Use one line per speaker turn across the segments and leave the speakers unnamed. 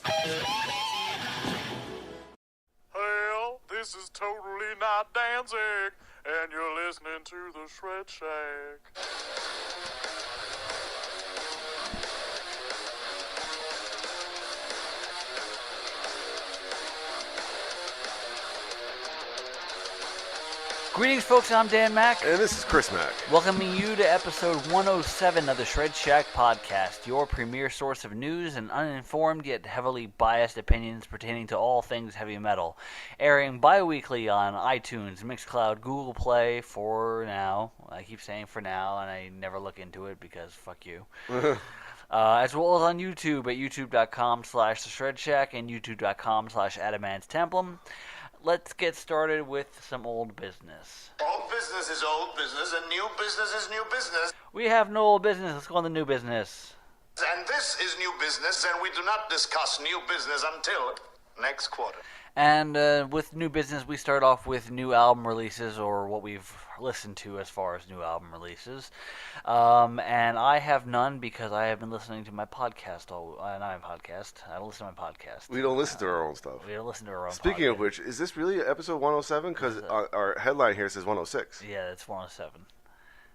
Hell, this is totally not Danzig, and you're listening to the Shred Shack.
Greetings, folks. I'm Dan Mack.
And this is Chris Mack.
Welcoming you to episode 107 of the Shred Shack podcast, your premier source of news and uninformed yet heavily biased opinions pertaining to all things heavy metal. Airing bi-weekly on iTunes, Mixcloud, Google Play for now. I keep saying for now, and I never look into it because fuck you. As well as on YouTube at youtube.com/theshredshack and youtube.com/adamanttemplum. Let's get started with some old business.
Old business is old business, and new business is new business.
We have no old business. Let's go on the new business.
And this is new business, and we do not discuss new business until next quarter.
And with new business, we start off with new album releases, or what we've listened to as far as new album releases. And I have none because I have been listening to my podcast. Not my podcast. I don't listen to my podcast.
We don't listen to our own stuff.
We don't listen to our own
Speaking of which, is this really episode 107? Because our headline here says 106.
Yeah, it's 107.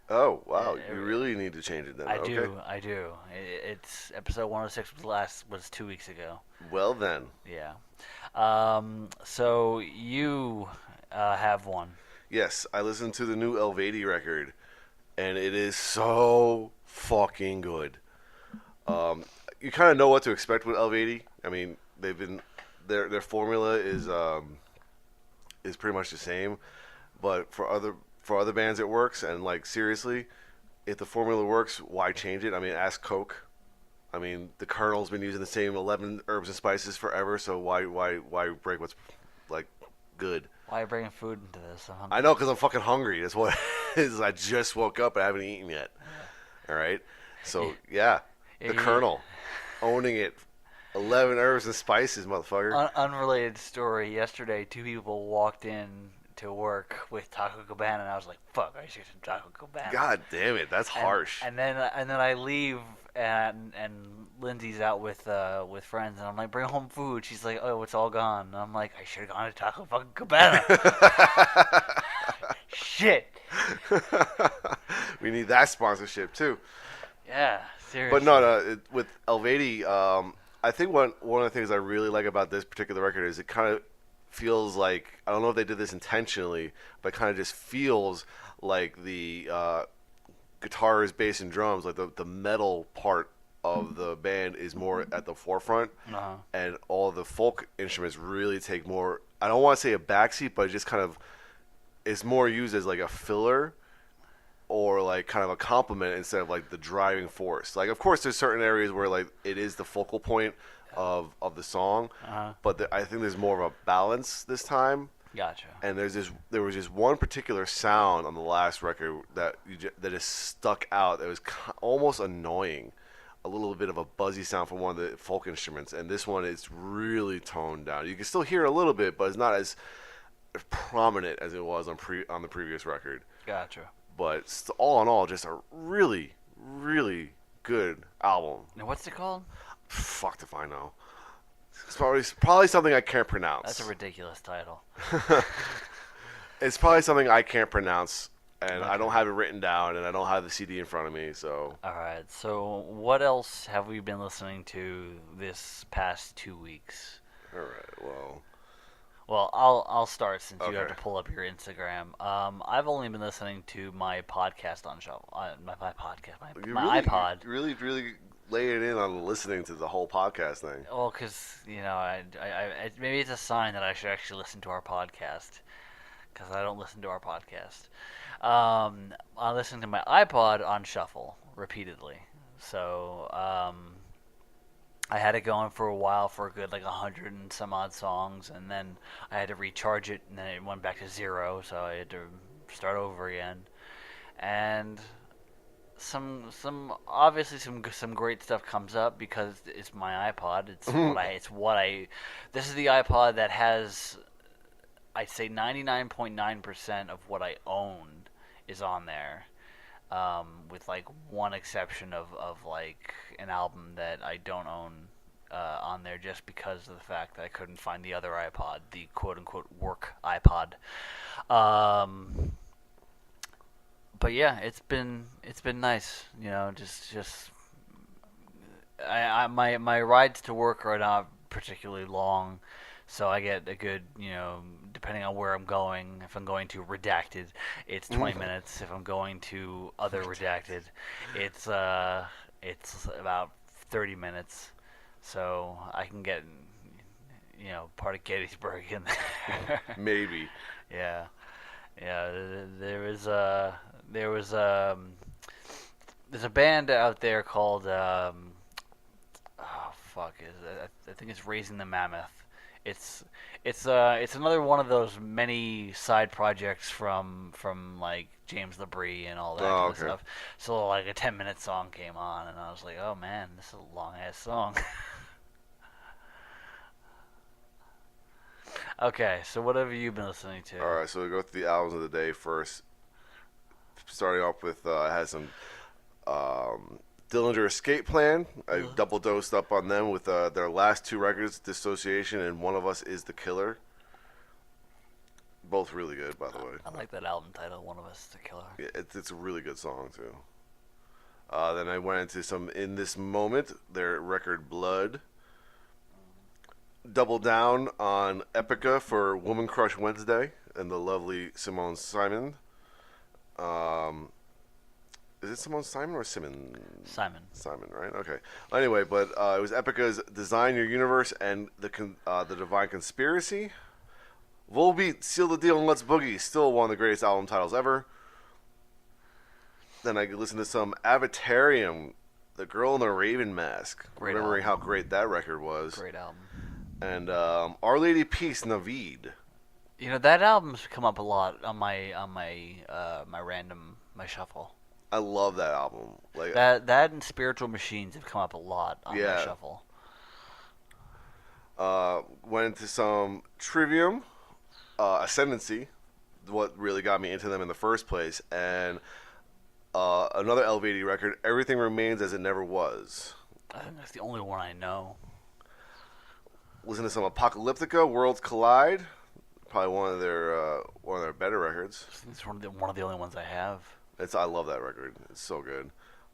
Oh, wow. You really need to change it then.
I do. It's episode 106 was 2 weeks ago.
Well then.
Yeah. So you have one.
Yes, I listened to the new Eluveitie record, and it is so fucking good. You kind of know what to expect with Eluveitie. I mean, they've been their formula is pretty much the same, but for other bands it works. And like seriously, if the formula works, why change it? I mean, ask Coke. I mean, the Colonel's been using the same 11 herbs and spices forever, so why break what's like good?
Why are you bringing food into this?
I know, because I'm fucking hungry. That's what it is. I just woke up and I haven't eaten yet. All right? So, yeah. The Colonel. Owning it. 11 herbs and spices, motherfucker.
Unrelated story. Yesterday, two people walked in to work with Taco Cabana, and I was like, fuck, I should get some Taco Cabana.
God damn it. That's harsh.
And then I leave, and Lindsay's out with friends, and I'm like, bring home food. She's like, oh, it's all gone. And I'm like, I should have gone to Taco fucking Cabana. Shit.
We need that sponsorship too.
Yeah, seriously.
But no, with Eluveitie, I think one of the things I really like about this particular record is it kind of feels like, I don't know if they did this intentionally, but it kind of just feels like the guitars, bass, and drums, like the metal part of the band is more at the forefront, and all the folk instruments really take more, I don't want to say a backseat, but it just kind of is more used as like a filler or like kind of a complement instead of like the driving force. Like, of course, there's certain areas where like it is the focal point of the song, but I think there's more of a balance this time.
Gotcha.
And there was just one particular sound on the last record that is stuck out that was almost annoying, a little bit of a buzzy sound from one of the folk instruments, and this one is really toned down. You can still hear a little bit, but it's not as prominent as it was on the previous record.
Gotcha.
But all in all, just a really, really good album.
Now, what's it called?
Fuck if I know. It's probably something I can't pronounce.
That's a ridiculous title.
It's probably something I can't pronounce, and okay. I don't have it written down, and I don't have the CD in front of me, so...
All right, so what else have we been listening to this past 2 weeks?
All right, well...
Well, I'll start since
okay.
You have to pull up your Instagram. I've only been listening to my podcast on shuffle. My iPod.
You really lay it in on listening to the whole podcast thing.
Well, because I maybe it's a sign that I should actually listen to our podcast, because I don't listen to our podcast. I listen to my iPod on shuffle repeatedly. So I had it going for a while for a good 100 and some odd songs, and then I had to recharge it, and then it went back to 0, so I had to start over again. And obviously some great stuff comes up because it's my iPod. It's this is the iPod that has, I'd say 99.9% of what I own is on there. With one exception of an album that I don't own on there just because of the fact that I couldn't find the other iPod, the quote-unquote work iPod. But yeah, it's been nice, just my rides to work are not particularly long, so I get a good, depending on where I'm going. If I'm going to Redacted, it's 20 minutes. If I'm going to other Redacted, it's about 30 minutes. So I can get, part of Gettysburg in there.
Maybe.
Yeah. There's a band out there called I think it's Raising the Mammoth. It's another one of those many side projects from like James LaBrie and all that kind of stuff. So like a 10-minute song came on, and I was like, oh man, this is a long ass song. Okay, so what have you been listening to?
All right, so we go through the albums of the day first. Starting off with, I had some Dillinger Escape Plan. I double dosed up on them with their last two records, Dissociation and One of Us Is the Killer. Both really good, by the way.
I like that album title, One of Us Is the Killer.
Yeah, it's a really good song, too. Then I went into some In This Moment, their record Blood. Double down on Epica for Woman Crush Wednesday and the lovely Simone Simon. Is it Simone Simon or Simon?
Simon.
Simon, right? Okay. Anyway, but it was Epica's Design Your Universe and the Divine Conspiracy. Volbeat, Seal the Deal, and Let's Boogie, still one of the greatest album titles ever. Then I listened to some Avatarium, The Girl in the Raven Mask.
Great
remembering
album.
how great that record was.
Great album.
And Our Lady Peace, Naveed.
That album's come up a lot on my shuffle.
I love that album. Like
That and Spiritual Machines have come up a lot on my shuffle.
Went into some Trivium, Ascendancy, what really got me into them in the first place, and another Eluveitie record, Everything Remains as It Never Was.
I think that's the only one I know.
Listen to some Apocalyptica, Worlds Collide, probably one of their better records.
It's one of the only ones I have.
I love that record. It's so good.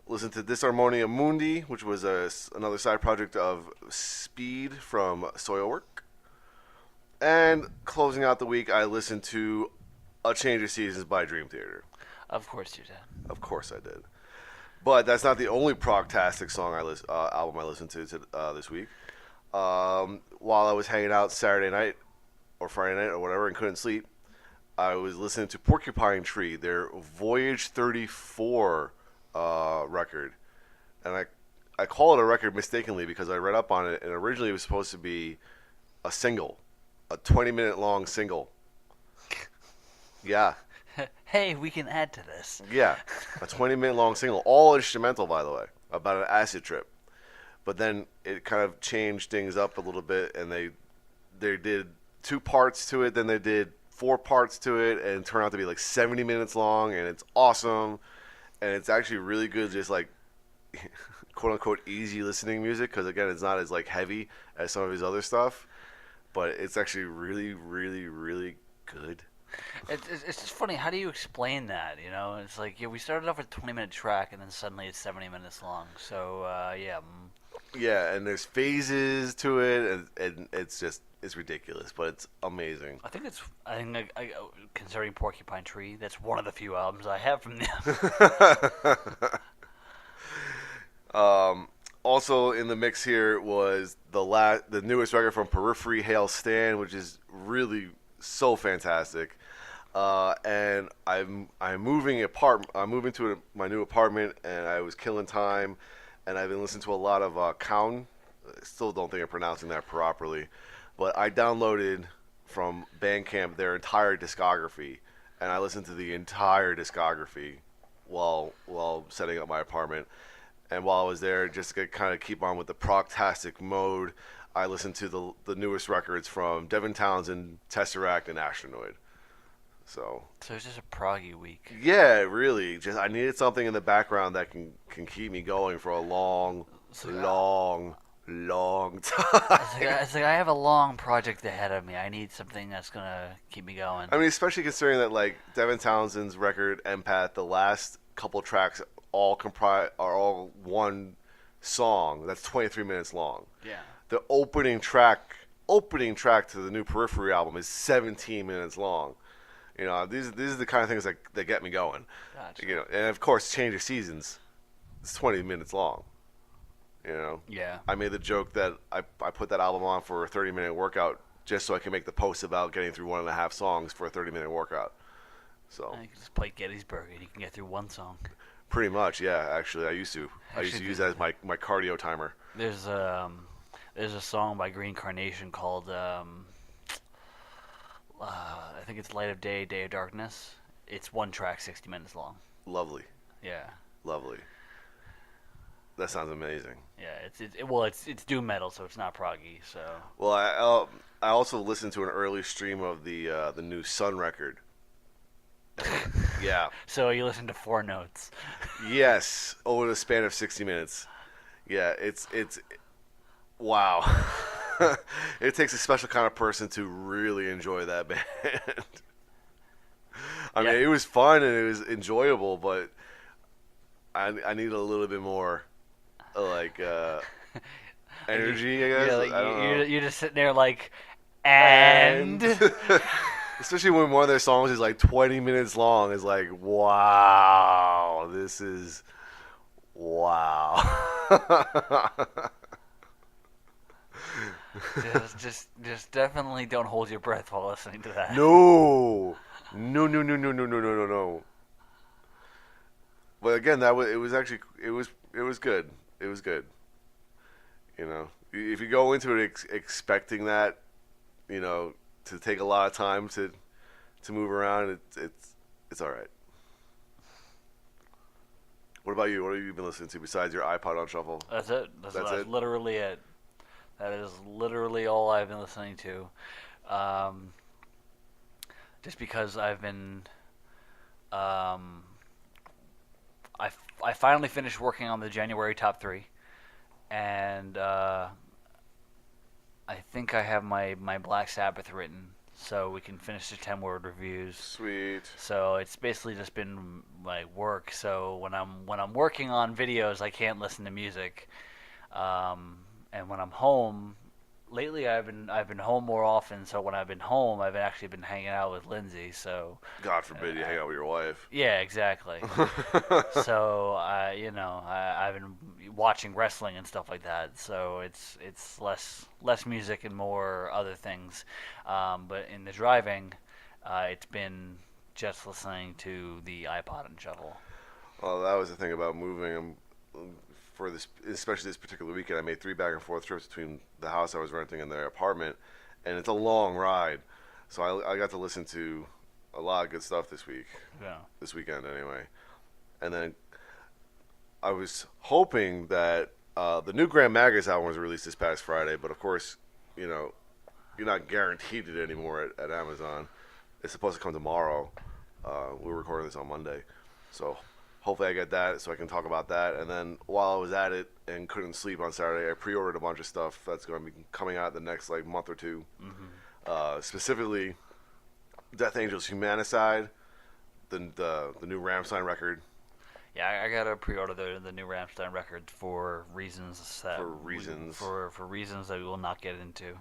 Listen to Disharmonia Mundi, which was another side project of Speed from Soilwork. And closing out the week, I listened to A Change of Seasons by Dream Theater.
Of course you did.
Of course I did. But that's not the only prog-tastic album I listened to this week. While I was hanging out Saturday night or Friday night or whatever and couldn't sleep, I was listening to Porcupine Tree, their Voyage 34 record. And I call it a record mistakenly because I read up on it, and originally it was supposed to be a single, a 20-minute long single. Yeah.
Hey, we can add to this.
Yeah, a 20-minute long single, all instrumental, by the way, about an acid trip. But then it kind of changed things up a little bit, and they did 2 parts to it, then they did 4 parts to it, and it turned out to be like 70 minutes long, and it's awesome, and it's actually really good, just like quote-unquote easy listening music, because again, it's not as like heavy as some of his other stuff, but it's actually really, really, really good.
It's just funny. How do you explain that? It's like we started off with a 20-minute track, and then suddenly it's 70 minutes long. So yeah.
Yeah, and there's phases to it, and it's ridiculous, but it's amazing.
I think considering Porcupine Tree, that's one of the few albums I have from them.
Also in the mix here was the newest record from Periphery, Hail Stan, which is really so fantastic. And I'm moving to my new apartment, and I was killing time, and I've been listening to a lot of Kaun. I still don't think I'm pronouncing that properly, but I downloaded from Bandcamp their entire discography, and I listened to the entire discography while setting up my apartment. And while I was there, just to kind of keep on with the prog-tastic mode, I listened to the newest records from Devin Townsend, Tesseract, and Astronoid. So
it's just a proggy week.
Yeah, really. Just I needed something in the background that can keep me going for a long long time.
It's like I have a long project ahead of me. I need something that's gonna keep me going.
I mean, especially considering that like Devin Townsend's record Empath, the last couple tracks are all one song that's 23 minutes long.
Yeah.
The opening track to the new Periphery album is 17 minutes long. You know, these are the kind of things that get me going.
Gotcha.
You know, and of course, Change of Seasons is 20 minutes long. You know.
Yeah.
I made the joke that I put that album on for a 30-minute workout just so I can make the post about getting through 1.5 songs for a 30-minute workout. So
You can just play Gettysburg and you can get through one song.
pretty much, yeah. Actually, I used to use that as my cardio timer.
There's a song by Green Carnation called I think it's Light of Day, Day of Darkness. It's one track, 60 minutes long.
Lovely,
Yeah.
lovely. That sounds amazing.
Yeah, it's doom metal, so it's not proggy. So
Well, I also listened to an early stream of the new Sun record. Yeah.
so you listen to 4 notes.
Yes, over the span of 60 minutes. Yeah, it's wow. It takes a special kind of person to really enjoy that band. I mean, it was fun and it was enjoyable, but I need a little bit more like energy, I guess.
Yeah, like
I don't know.
you're just sitting there like, and
Especially when one of their songs is like 20 minutes long. It's like, wow, this is wow.
just definitely don't hold your breath while listening to that.
No. But again, it was good. It was good. You know, if you go into it expecting that, you know, to take a lot of time to move around, it's all right. What about you? What have you been listening to besides your iPod on shuffle?
That's it. That's
it?
literally it. That is literally all I've been listening to. Just because I've been, I finally finished working on the January top 3, and I think I have my Black Sabbath written, so we can finish the 10-word reviews.
Sweet.
So it's basically just been like work. So when I'm working on videos, I can't listen to music. And when I'm home, lately I've been home more often. So when I've been home, I've actually been hanging out with Lindsay. So
God forbid you hang out with your wife.
yeah, exactly. So I've been watching wrestling and stuff like that. So it's less music and more other things. But in the driving, it's been just listening to the iPod and shuffle.
Well, that was the thing about moving. For this, especially this particular weekend, I made 3 back and forth trips between the house I was renting and their apartment, and it's a long ride. So I got to listen to a lot of good stuff this week.
Yeah.
This weekend, anyway. And then I was hoping that the new Graham Magus album was released this past Friday, but of course, you know, you're not guaranteed it anymore at Amazon. It's supposed to come tomorrow. We're recording this on Monday, so hopefully I get that so I can talk about that. And then while I was at it and couldn't sleep on Saturday, I pre-ordered a bunch of stuff that's going to be coming out the next like month or two. Mm-hmm. Specifically, Death Angels Humanicide, the new Rammstein record.
Yeah, I gotta pre-order the new Rammstein record for reasons that we will not get into.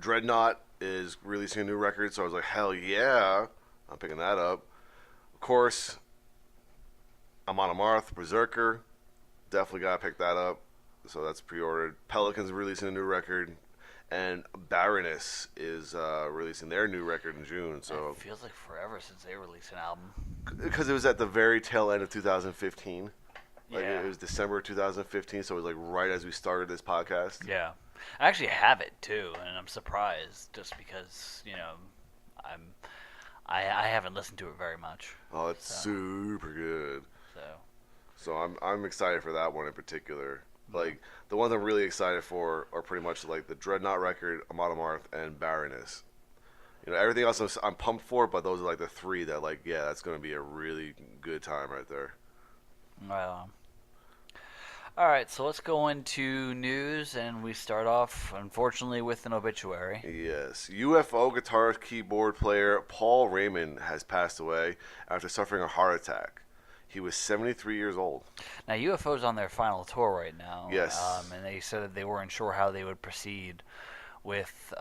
Dreadnought is releasing a new record, so I was like, hell yeah, I'm picking that up. Of course, Amon Amarth, Berserker, definitely gotta pick that up. So that's pre-ordered. Pelican's releasing a new record, and Baroness is releasing their new record in June. So
it feels like forever since they released an album.
Because it was at the very tail end of 2015. Like
Yeah.
it was December 2015, so it was like right as we started this podcast.
Yeah, I actually have it too, and I'm surprised just because I haven't listened to it very much.
Oh, it's super good.
So
I'm excited for that one in particular. Like the ones I'm really excited for are pretty much like the Dreadnought record, Amon Amarth, and Baroness. You know, everything else I'm pumped for, but those are like the 3 that like, yeah, that's going to be a really good time right there.
well, All right, so let's go into news, and we start off, unfortunately, with an obituary.
Yes. UFO guitarist keyboard player Paul Raymond has passed away after suffering a heart attack. He was 73 years old.
Now, UFO's on their final tour right now.
Yes.
And they said that they weren't sure how they would proceed with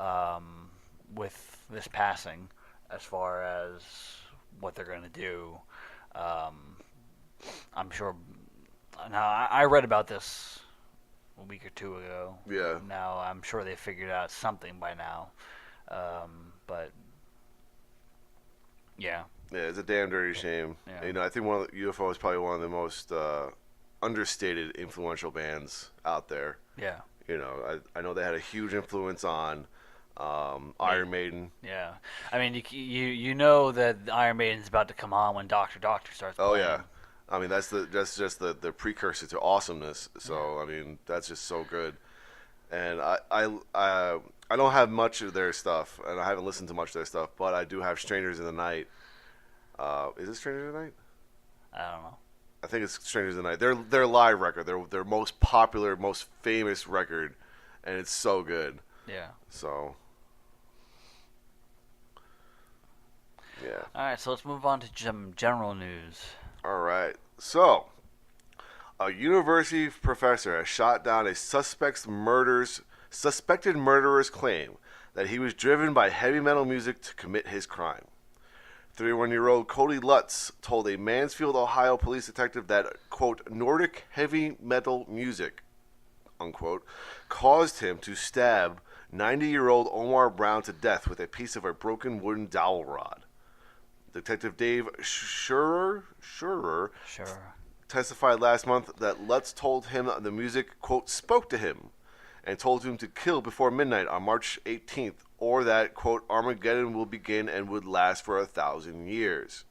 this passing, as far as what they're going to do. I'm sure. Now, I read about this a week or two ago.
Yeah.
Now, I'm sure they figured out something by now. But yeah.
Yeah, it's a damn dirty shame.
Yeah.
You know, I think UFO is probably one of the most understated, influential bands out there.
Yeah.
You know, I know they had a huge influence on Iron Maiden.
Yeah. I mean, you know that Iron Maiden's about to come on when Doctor starts playing.
Oh yeah. I mean, that's just the precursor to awesomeness. So I mean, that's just so good. And I don't have much of their stuff, and I haven't listened to much of their stuff, but I do have Strangers in the Night. Is it Strangers in the Night?
I don't know.
I think it's Strangers in the Night. Their live record, their most popular, most famous record, and it's so good.
Yeah.
So yeah.
All right, so let's move on to some general news.
All right. So, a university professor has shot down a suspected murderer's claim that he was driven by heavy metal music to commit his crime. 31-year-old Cody Lutz told a Mansfield, Ohio police detective that, quote, Nordic heavy metal music, unquote, caused him to stab 90-year-old Omar Brown to death with a piece of a broken wooden dowel rod. Detective Dave Schurer testified last month that Lutz told him the music, quote, spoke to him and told him to kill before midnight on March 18th, or that, quote, Armageddon will begin and would last for 1,000 years.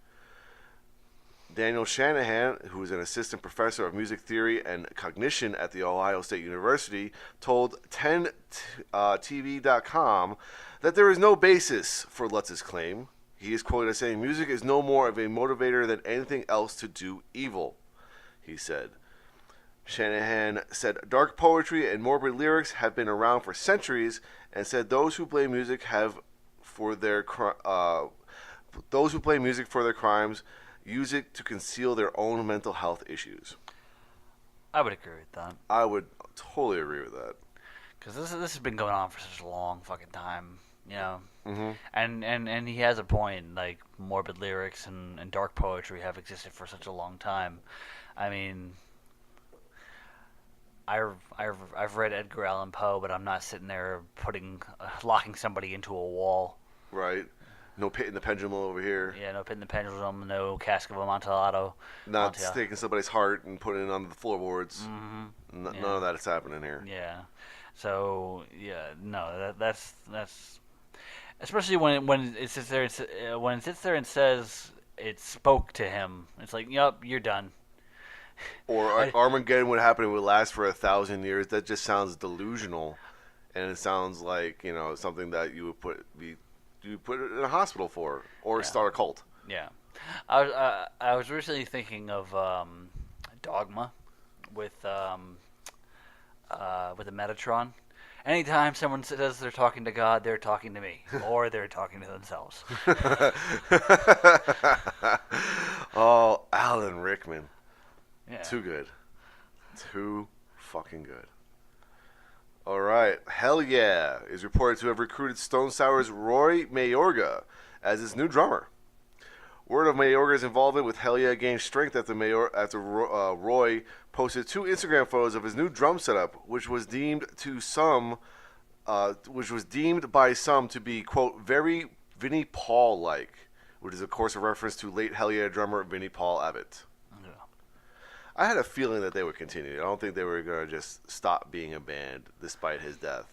Daniel Shanahan, who is an assistant professor of music theory and cognition at The Ohio State University, told 10TV.com that there is no basis for Lutz's claim. He is quoted as saying, music is no more of a motivator than anything else to do evil, he said. Shanahan said dark poetry and morbid lyrics have been around for centuries, and said those who play music for their crimes use it to conceal their own mental health issues.
I would agree with that.
I would totally agree with that.
Because this has been going on for such a long fucking time, you know.
Mm-hmm.
And he has a point. Like, morbid lyrics and dark poetry have existed for such a long time. I mean, I've read Edgar Allan Poe, but I'm not sitting there locking somebody into a wall.
Right. No Pit in the Pendulum over here.
Yeah, no Pit in the Pendulum, no Cask of Amontillado.
Not taking somebody's heart and putting it on the floorboards.
Mm-hmm.
None of that is happening here.
Yeah. So yeah, no, that's especially when it sits there and says it spoke to him. It's like, yup, you're done.
Or Armageddon would happen, it would last for 1,000 years. That just sounds delusional, and it sounds like, you know, something that you would put it in a hospital for, or start a cult.
Yeah, I was recently thinking of Dogma with the Metatron. Anytime someone says they're talking to God, they're talking to me, or they're talking to themselves.
Oh, Alan Rickman.
Yeah.
Too good. Too fucking good. All right. Hellyeah is reported to have recruited Stone Sour's Roy Mayorga as his new drummer. Word of Mayorga's involvement with Hellyeah gained strength after Roy posted 2 Instagram photos of his new drum setup, which was deemed by some to be, quote, very Vinnie Paul-like, which is of course a reference to late Hellyeah drummer Vinnie Paul Abbott. I had a feeling that they would continue. I don't think they were going to just stop being a band despite his death.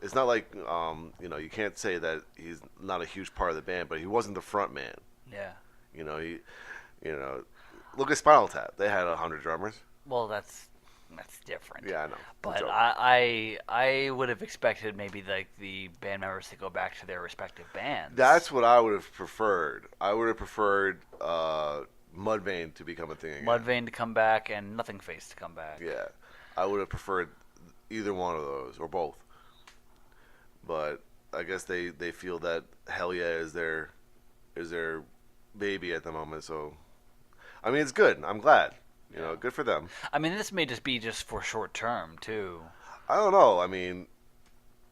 It's not like, you can't say that he's not a huge part of the band, but he wasn't the front man.
Yeah.
Look at Spinal Tap. They had 100 drummers.
Well, that's different.
Yeah, I know.
But I would have expected maybe like the band members to go back to their respective bands.
That's what I would have preferred. I would have preferred Mudvayne to become a thing again.
Mudvayne to come back and Nothing Face to come back.
Yeah, I would have preferred either one of those or both. But I guess they feel that Hellyeah is their baby at the moment. So, I mean, it's good. I'm glad. You know, good for them.
I mean, this may just be for short term too.
I don't know. I mean,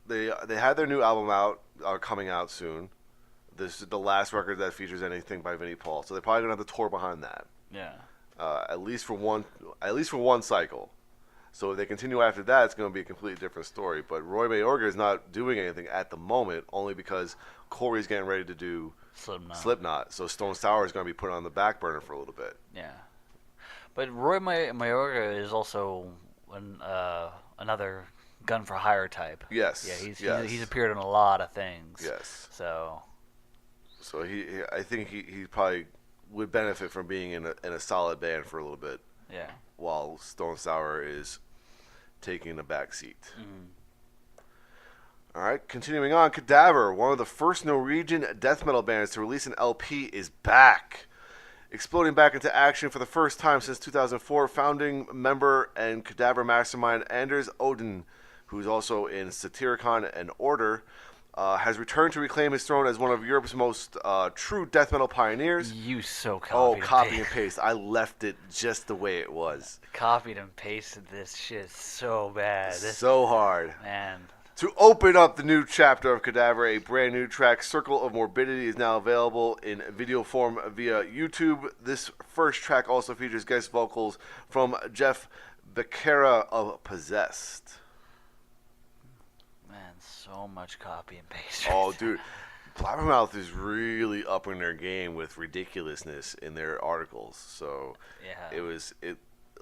they had their new album out, coming out soon. This is the last record that features anything by Vinnie Paul, so they're probably gonna have to tour behind that.
Yeah.
At least for one cycle. So if they continue after that, it's going to be a completely different story. But Roy Mayorga is not doing anything at the moment, only because Corey's getting ready to do Slipknot. So Stone Sour is going to be put on the back burner for a little bit.
Yeah. But Roy Mayorga is also another gun for hire type.
Yes.
Yeah, he's appeared in a lot of things.
Yes.
So
I think he probably would benefit from being in a solid band for a little bit.
Yeah.
While Stone Sour is taking a back seat.
Mm-hmm.
All right, continuing on, Cadaver, one of the first Norwegian death metal bands to release an LP, is back. Exploding back into action for the first time since 2004, founding member and Cadaver mastermind Anders Odin, who's also in Satyricon and Order, has returned to reclaim his throne as one of Europe's most true death metal pioneers.
You so
copy and paste. I left it just the way it was.
Copied and pasted this shit so bad.
So hard.
Man.
To open up the new chapter of Cadaver, a brand new track, Circle of Morbidity, is now available in video form via YouTube. This first track also features guest vocals from Jeff Becerra of Possessed.
Man, so much copy and paste.
Oh, dude. Blabbermouth is really upping their game with ridiculousness in their articles. So
yeah.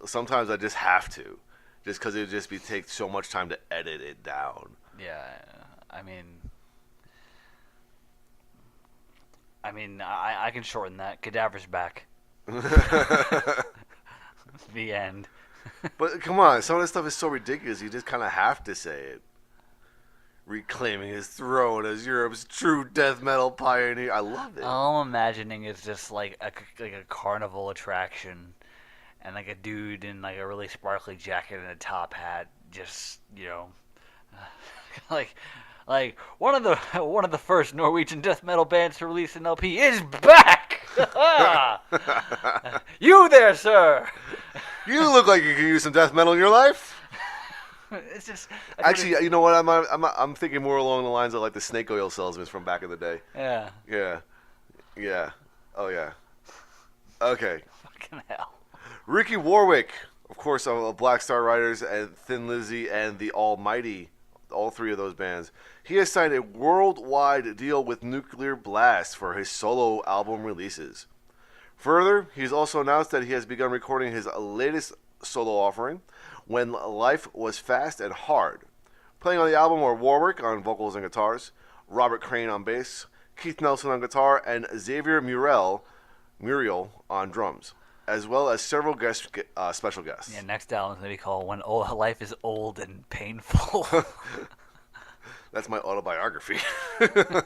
Sometimes I just have to. Just because it would just take so much time to edit it down.
Yeah, I mean, I can shorten that. Cadaver's back. The end.
But come on, some of this stuff is so ridiculous. You just kind of have to say it. Reclaiming his throne as Europe's true death metal pioneer. I love it.
All I'm imagining is just like a carnival attraction, and like a dude in like a really sparkly jacket and a top hat, just like one of the first Norwegian death metal bands to release an LP is back. You there, sir?
You look like you could use some death metal in your life.
It's just
actually, you know what? I'm thinking more along the lines of like the snake oil salesmen from back in the day.
Yeah.
Yeah. Oh yeah. Okay.
Fucking hell.
Ricky Warwick, of course, of Black Star Riders and Thin Lizzy and the Almighty, all three of those bands. He has signed a worldwide deal with Nuclear Blast for his solo album releases. Further, he's also announced that he has begun recording his latest solo offering, When Life Was Fast and Hard. Playing on the album are Warwick on vocals and guitars, Robert Crane on bass, Keith Nelson on guitar, and Xavier Muriel on drums, as well as several special guests.
Yeah, next album's going to be called When Life Is Old and Painful.
That's my autobiography.
I'm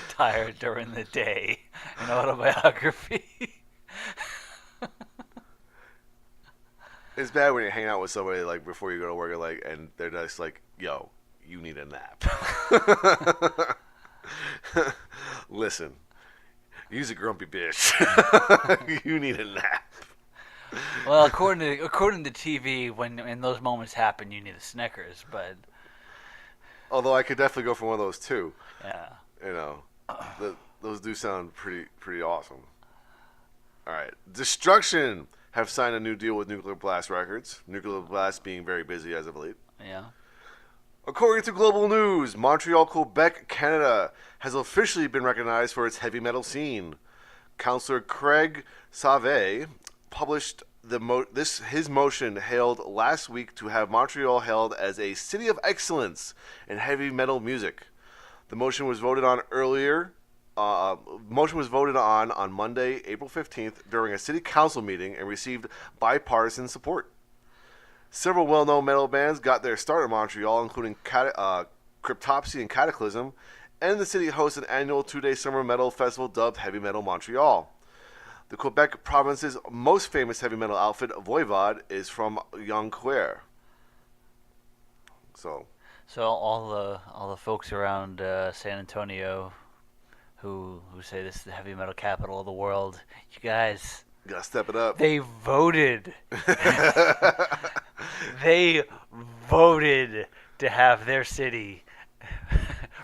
tired during the day. An autobiography.
It's bad when you're hanging out with somebody like before you go to work and they're just like, yo, you need a nap. Listen, you's a grumpy bitch. You need a nap.
Well, according to TV, when those moments happen, you need a Snickers. But
although I could definitely go for one of those too.
Yeah.
You know, those do sound pretty awesome. All right, Destruction have signed a new deal with Nuclear Blast Records. Nuclear Blast being very busy as of late.
Yeah.
According to Global News, Montreal, Quebec, Canada has officially been recognized for its heavy metal scene. Councillor Craig Sauvé published his motion hailed last week to have Montreal hailed as a city of excellence in heavy metal music. The motion was voted on on Monday, April 15th, during a city council meeting and received bipartisan support. Several well-known metal bands got their start in Montreal, including Cryptopsy and Cataclysm, and the city hosts an annual 2-day summer metal festival dubbed Heavy Metal Montreal. The Quebec province's most famous heavy metal outfit, Voivod, is from Jonquière. So
all the folks around San Antonio who say this is the heavy metal capital of the world, you guys,
you gotta step it up.
they voted. They voted to have their city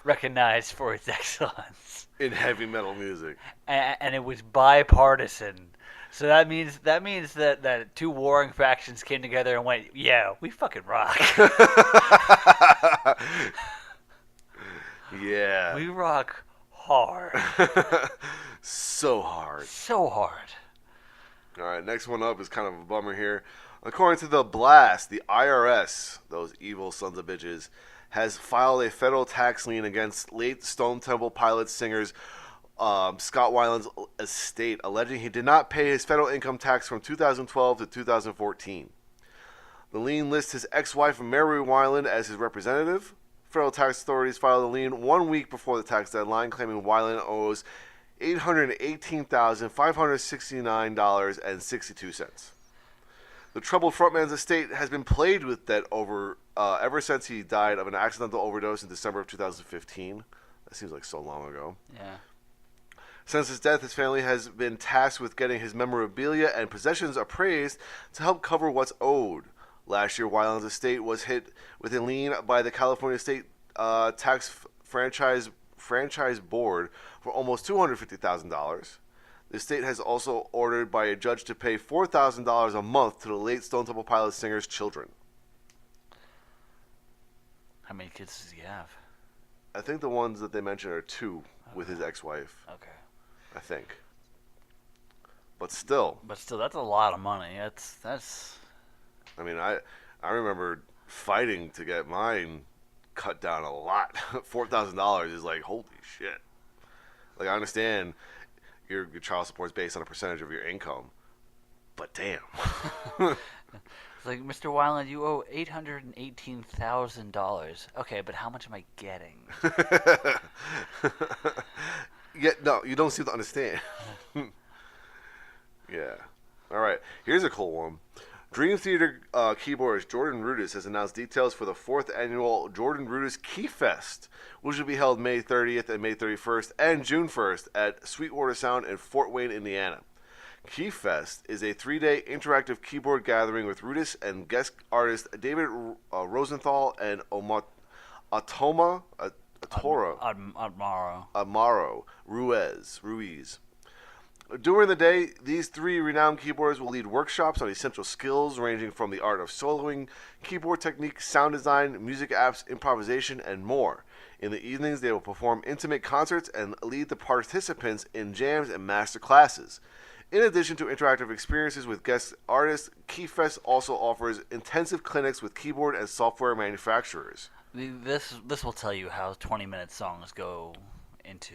recognized for its excellence
in heavy metal music,
and it was bipartisan. So that means that two warring factions came together and went, yeah, we fucking rock.
Yeah,
we rock hard.
So hard.
So hard.
All right, next one up is kind of a bummer here. According to The Blast, the IRS, those evil sons of bitches, has filed a federal tax lien against late Stone Temple Pilots singers Scott Weiland's estate, alleging he did not pay his federal income tax from 2012 to 2014. The lien lists his ex-wife Mary Weiland as his representative. Federal tax authorities filed a lien 1 week before the tax deadline, claiming Weiland owes $818,569.62. The troubled frontman's estate has been plagued with debt ever since he died of an accidental overdose in December of 2015. That seems like so long ago.
Yeah.
Since his death, his family has been tasked with getting his memorabilia and possessions appraised to help cover what's owed. Last year, Weiland's estate was hit with a lien by the California State Tax Franchise Board for almost $250,000. The estate has also ordered by a judge to pay $4,000 a month to the late Stone Temple Pilots singer's children.
How many kids does he have?
I think the ones that they mentioned are two with his ex-wife.
Okay.
I think. But still,
that's a lot of money. That's.
I mean, I remember fighting to get mine cut down a lot. $4,000 is like, holy shit. Like, I understand your child support is based on a percentage of your income, but damn.
It's like, Mr. Weiland, you owe $818,000. Okay, but how much am I getting?
Yeah, no, you don't seem to understand. Yeah. All right. Here's a cool one. Dream Theater keyboardist Jordan Rudess has announced details for the 4th annual Jordan Rudess Key Fest, which will be held May 30th and May 31st and June 1st at Sweetwater Sound in Fort Wayne, Indiana. Key Fest is a 3-day interactive keyboard gathering with Rudess and guest artist David Rosenthal and Amaro Ruiz. During the day, these 3 renowned keyboardists will lead workshops on essential skills ranging from the art of soloing, keyboard technique, sound design, music apps, improvisation, and more. In the evenings, they will perform intimate concerts and lead the participants in jams and master classes. In addition to interactive experiences with guest artists, KeyFest also offers intensive clinics with keyboard and software manufacturers.
This will tell you how 20-minute songs go into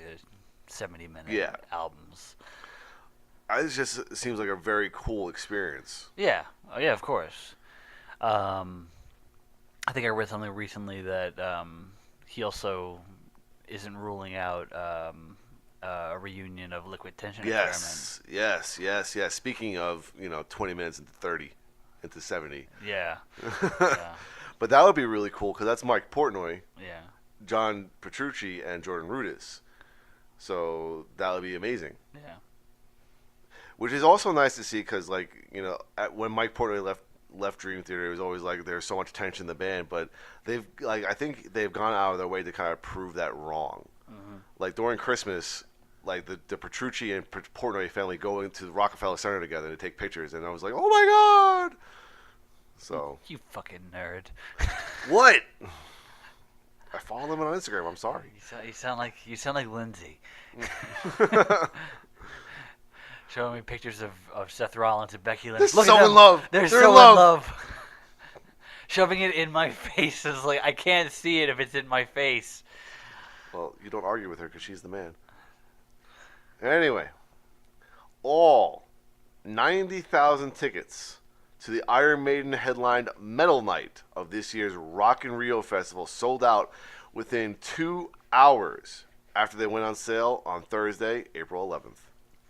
70-minute albums.
It just seems like a very cool experience.
Yeah. Oh, yeah, of course. I think I read something recently that he also isn't ruling out a reunion of Liquid Tension Experiment.
Yes. Speaking of, 20 minutes into 30, into 70.
Yeah.
But that would be really cool because that's Mike Portnoy, John Petrucci, and Jordan Rudess. So that would be amazing.
Yeah.
Which is also nice to see because, when Mike Portnoy left Dream Theater, it was always like there's so much tension in the band. But I think they've gone out of their way to kind of prove that wrong. Mm-hmm. Like during Christmas, the Petrucci and Portnoy family go into the Rockefeller Center together to take pictures, and I was like, oh my god! So
you fucking nerd.
What? I follow them on Instagram. I'm sorry.
You sound like Lindsay. Showing me pictures of Seth Rollins and Becky Lynch.
They're so in love.
They're so in love. Shoving it in my face is like, I can't see it if it's in my face.
Well, you don't argue with her because she's the man. Anyway, all 90,000 tickets to the Iron Maiden headlined Metal Night of this year's Rock in Rio Festival sold out within 2 hours after they went on sale on Thursday, April 11th.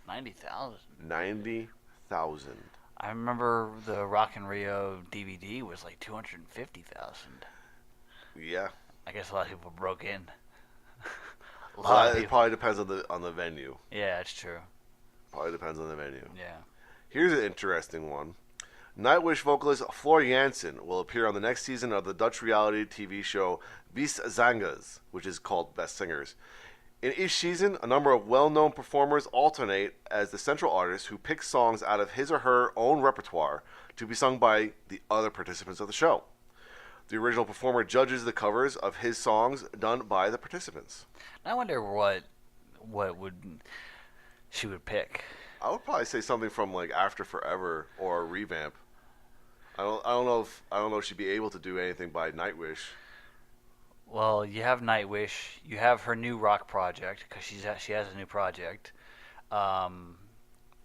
90,000.
90,000.
I remember the Rock in Rio DVD was like 250,000.
Yeah.
I guess a lot of people broke in.
It probably depends on the venue.
Yeah, it's true.
Probably depends on the venue.
Yeah.
Here's an interesting one. Nightwish vocalist Floor Jansen will appear on the next season of the Dutch reality TV show Best Zangers, which is called Best Singers. In each season, a number of well-known performers alternate as the central artist who picks songs out of his or her own repertoire to be sung by the other participants of the show. The original performer judges the covers of his songs done by the participants.
I wonder what she would pick.
I would probably say something from like After Forever or a revamp. I don't know if she'd be able to do anything by Nightwish.
Well, you have Nightwish. You have her new rock project because she has a new project.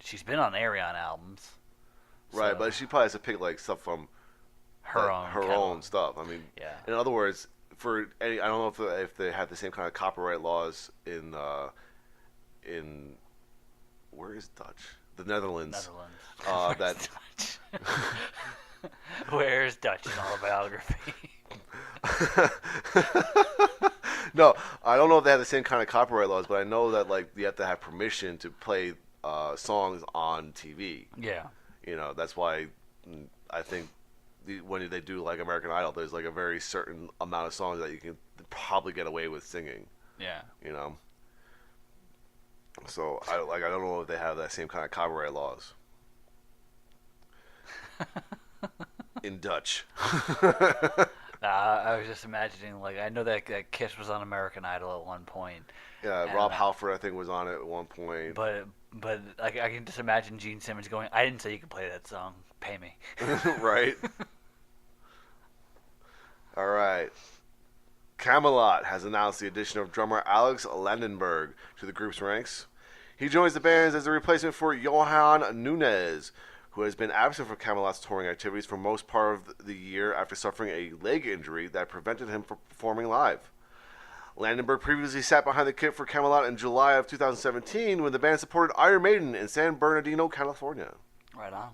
She's been on Arion albums.
Right, but she probably has to pick like stuff from
her
own stuff. I mean,
yeah.
In other words, I don't know if they have the same kind of copyright laws in where is Dutch? The Netherlands.
Where's Dutch? Where's Dutch in Autobiography?
No, I don't know if they have the same kind of copyright laws, but I know that like you have to have permission to play songs on TV.
Yeah.
You know, that's why I think when they do like American Idol, there's like a very certain amount of songs that you can probably get away with singing.
Yeah.
You know. So I don't know if they have that same kind of copyright laws. In Dutch.
I was just imagining, like, I know that Kiss was on American Idol at one point.
Yeah, Rob Halford, I think, was on it at one point.
But like, I can just imagine Gene Simmons going, I didn't say you could play that song. Pay me.
Right. All right. Kamelot has announced the addition of drummer Alex Landenberg to the group's ranks. He joins the band as a replacement for Johan Nunes, who has been absent from Kamelot's touring activities for most part of the year after suffering a leg injury that prevented him from performing live. Landenberg previously sat behind the kit for Kamelot in July of 2017 when the band supported Iron Maiden in San Bernardino, California.
Right on.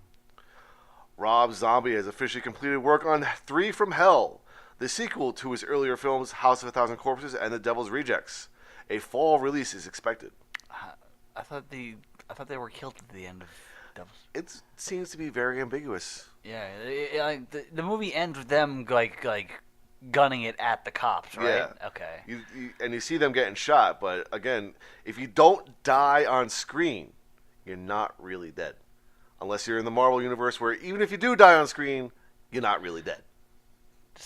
Rob Zombie has officially completed work on 3 from Hell, the sequel to his earlier films House of a Thousand Corpses and The Devil's Rejects. A fall release is expected.
I thought they were killed at the end of Devil's.
It seems to be very ambiguous.
Yeah, the movie ends with them like gunning it at the cops, right?
Yeah.
Okay.
You see them getting shot, but again, if you don't die on screen, you're not really dead. Unless you're in the Marvel universe, where even if you do die on screen, you're not really dead.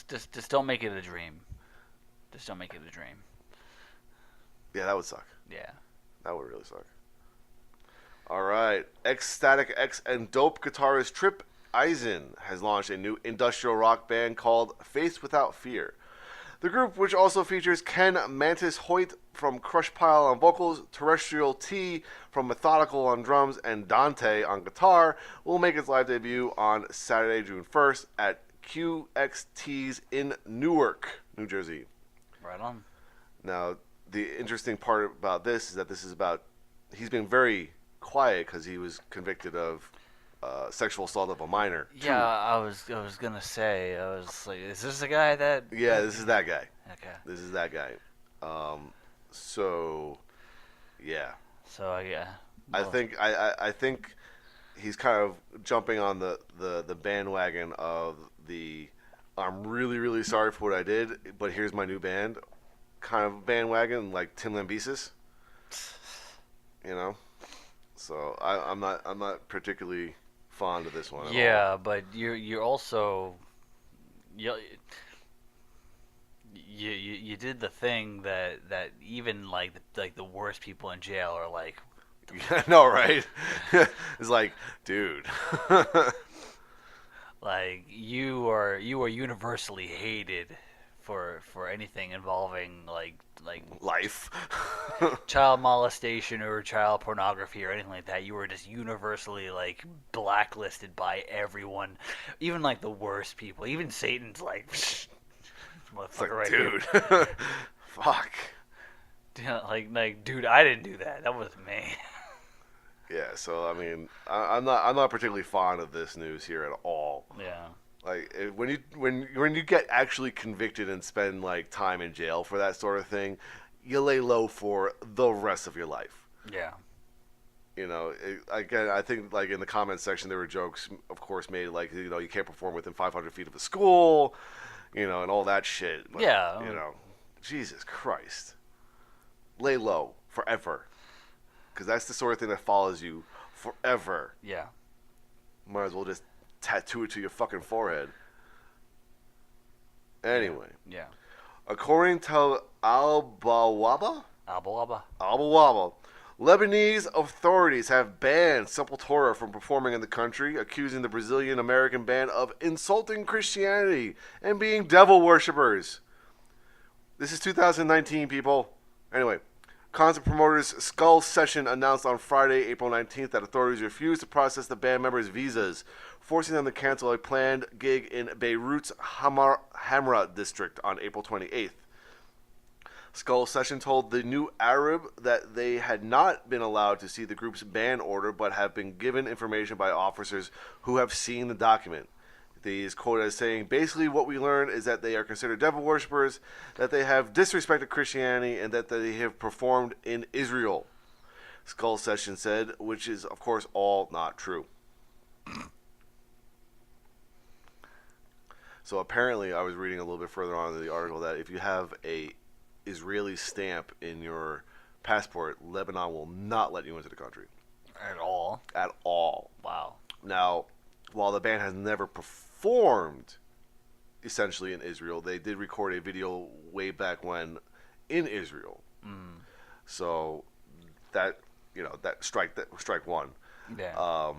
Just don't make it a dream. Just don't make it a dream.
Yeah, that would suck.
Yeah.
That would really suck. All right. Ecstatic X and dope guitarist Trip Eisen has launched a new industrial rock band called Faith Without Fear. The group, which also features Ken Mantis Hoyt from Crush Pile on vocals, Terrestrial T from Methodical on drums, and Dante on guitar, will make its live debut on Saturday, June 1st at QXT's in Newark, New Jersey.
Right on.
Now, the interesting part about this is that he's been very quiet because he was convicted of sexual assault of a minor.
Yeah, I was gonna say, I was like, is this the guy that?
Yeah, this is that guy.
Okay.
This is that guy. So, yeah.
So yeah.
I think he's kind of jumping on the bandwagon of the I'm really, really sorry for what I did, but here's my new band kind of bandwagon, like Tim Lambesis. You know? So I'm not particularly fond of this one at all.
But you're also you did the thing that even like the worst people in jail are like.
Yeah, no, right? It's like, dude.
Like you are universally hated for anything involving like
life,
child molestation or child pornography or anything like that. You were just universally like blacklisted by everyone, even like the worst people. Even Satan's like, motherfucker,
like,
right
dude.
here.
Fuck.
Like, dude, I didn't do that. That was me.
Yeah, so I mean, I'm not particularly fond of this news here at all.
Yeah.
Like when you get actually convicted and spend like time in jail for that sort of thing, you lay low for the rest of your life.
Yeah.
You know, again, I think like in the comments section there were jokes, of course, made like you can't perform within 500 feet of a school, and all that shit. But,
Yeah.
Jesus Christ, lay low forever, because that's the sort of thing that follows you forever.
Yeah.
Might as well just tattoo it to your fucking forehead. Anyway.
Yeah.
According to Al-Bawaba,
Abba.
Lebanese authorities have banned Sepultura from performing in the country, accusing the Brazilian-American band of insulting Christianity and being devil worshippers. This is 2019, people. Anyway, concert promoters Skull Session announced on Friday, April 19th, that authorities refused to process the band members' visas, forcing them to cancel a planned gig in Beirut's Hamra district on April 28th. Skull Session told the New Arab that they had not been allowed to see the group's ban order, but have been given information by officers who have seen the document. He is quoted as saying, basically what we learned is that they are considered devil worshippers, that they have disrespected Christianity, and that they have performed in Israel. Skull Session said, which is, of course, all not true. So apparently, I was reading a little bit further on in the article that if you have a Israeli stamp in your passport, Lebanon will not let you into the country.
At all?
At all.
Wow.
Now, while the band has never performed essentially in Israel, they did record a video way back when in Israel.
Mm.
So that strike one.
Yeah.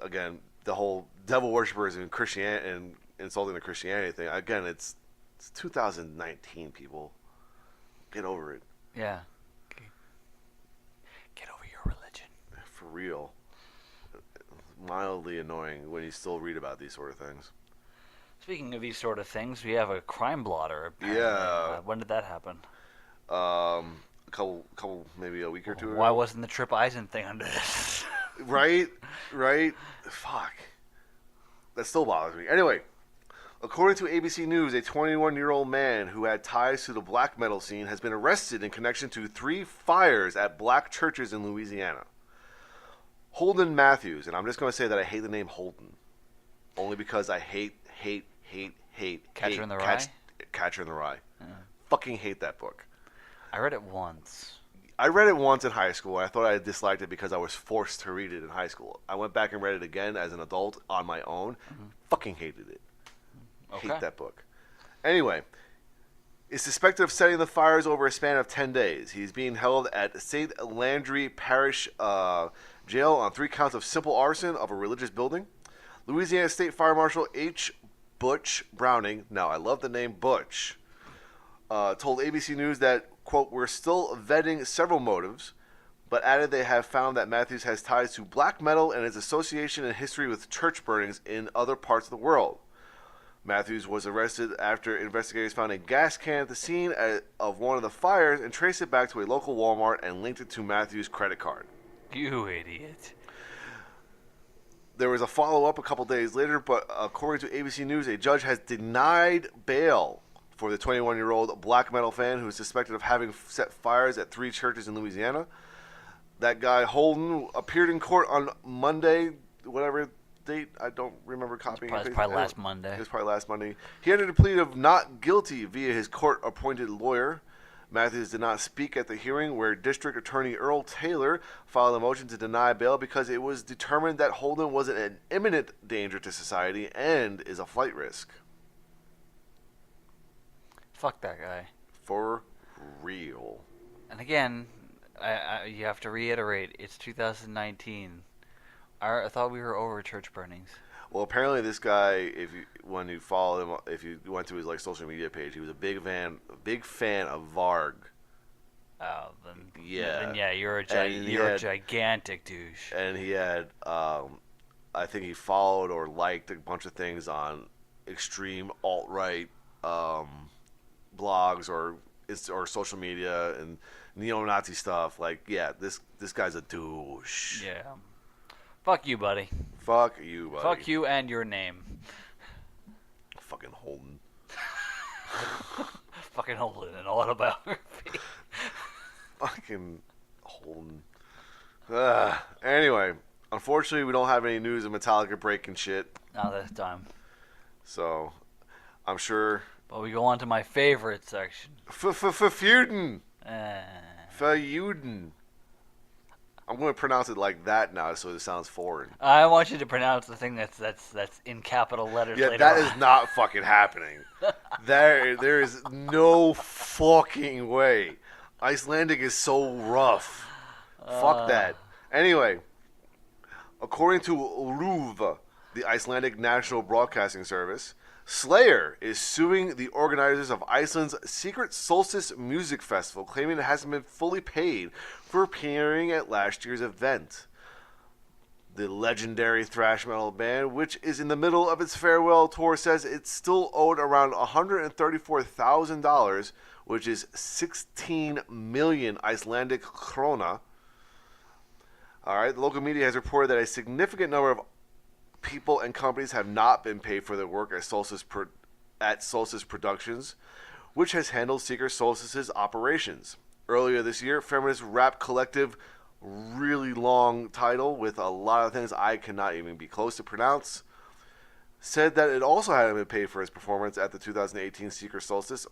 Again, the whole devil worshippers and Christianity and insulting the Christianity thing. Again, it's 2019, people. Get over it.
Yeah. Get over your religion.
For real. Mildly annoying when you still read about these sort of things.
Speaking of these sort of things, we have a crime blotter. Apparently.
Yeah.
When did that happen?
A couple, maybe a week or two ago.
Why wasn't the Trip Eisen thing under this?
Right. Fuck. That still bothers me. Anyway, according to ABC News, a 21-year-old man who had ties to the black metal scene has been arrested in connection to 3 fires at black churches in Louisiana. Holden Matthews, and I'm just going to say that I hate the name Holden, only because I hate
Catcher in the Rye?
Catcher in the Rye.
Yeah.
Fucking hate that book.
I read it once.
I read it once in high school, and I thought I disliked it because I was forced to read it in high school. I went back and read it again as an adult on my own.
Mm-hmm.
Fucking hated it.
Okay.
Hate that book. Anyway, is suspected of setting the fires over a span of 10 days. He's being held at St. Landry Parish Jail on 3 counts of simple arson of a religious building. Louisiana State Fire Marshal H. Butch Browning, now I love the name Butch, told ABC News that, quote, we're still vetting several motives, but added they have found that Matthews has ties to black metal and his association and history with church burnings in other parts of the world. Matthews was arrested after investigators found a gas can at the scene of one of the fires and traced it back to a local Walmart and linked it to Matthews' credit card.
You idiot.
There was a follow-up a couple days later, but according to ABC News, a judge has denied bail for the 21-year-old black metal fan who is suspected of having set fires at 3 churches in Louisiana. That guy, Holden, appeared in court on Monday, whatever date, I don't remember copying it.
Probably last Monday.
It was probably last Monday. He entered a plea of not guilty via his court-appointed lawyer. Matthews did not speak at the hearing where District Attorney Earl Taylor filed a motion to deny bail because it was determined that Holden was an imminent danger to society and is a flight risk.
Fuck that guy.
For real.
And again, you have to reiterate, it's 2019. I thought we were over church burnings.
Well, apparently this guy, when you follow him, if you went to his social media page, he was a big fan of Varg.
Oh, then
yeah.
Then you're a gigantic douche.
And he had, I think he followed or liked a bunch of things on extreme alt-right blogs or or social media and neo-Nazi stuff. Like, yeah, this guy's a douche.
Yeah. Fuck you, buddy.
Fuck you, buddy.
Fuck you and your name.
Fucking Holden.
Fucking Holden, an autobiography.
Fucking Holden. Anyway, unfortunately, we don't have any news of Metallica breaking shit.
Not this time.
So, I'm sure.
But we go on to my favorite section.
Feuden.
Uh,
Feuden. I'm going to pronounce it like that now, so it sounds foreign.
I want you to pronounce the thing that's in capital letters.
Yeah,
later
that
on.
is not fucking happening. There is no fucking way. Icelandic is so rough. Fuck that. Anyway, according to Eluveitie, the Icelandic National Broadcasting Service, Slayer is suing the organizers of Iceland's Secret Solstice Music Festival, claiming it hasn't been fully paid for appearing at last year's event. The legendary thrash metal band, which is in the middle of its farewell tour, says it's still owed around $134,000, which is 16 million Icelandic krona. All right, the local media has reported that a significant number of people and companies have not been paid for their work at Solstice Productions, which has handled Secret Solstice's operations. Earlier this year, feminist rap collective, really long title with a lot of things I cannot even be close to pronounce, said that it also hadn't been paid for its performance at the 2018 Secret Solstice,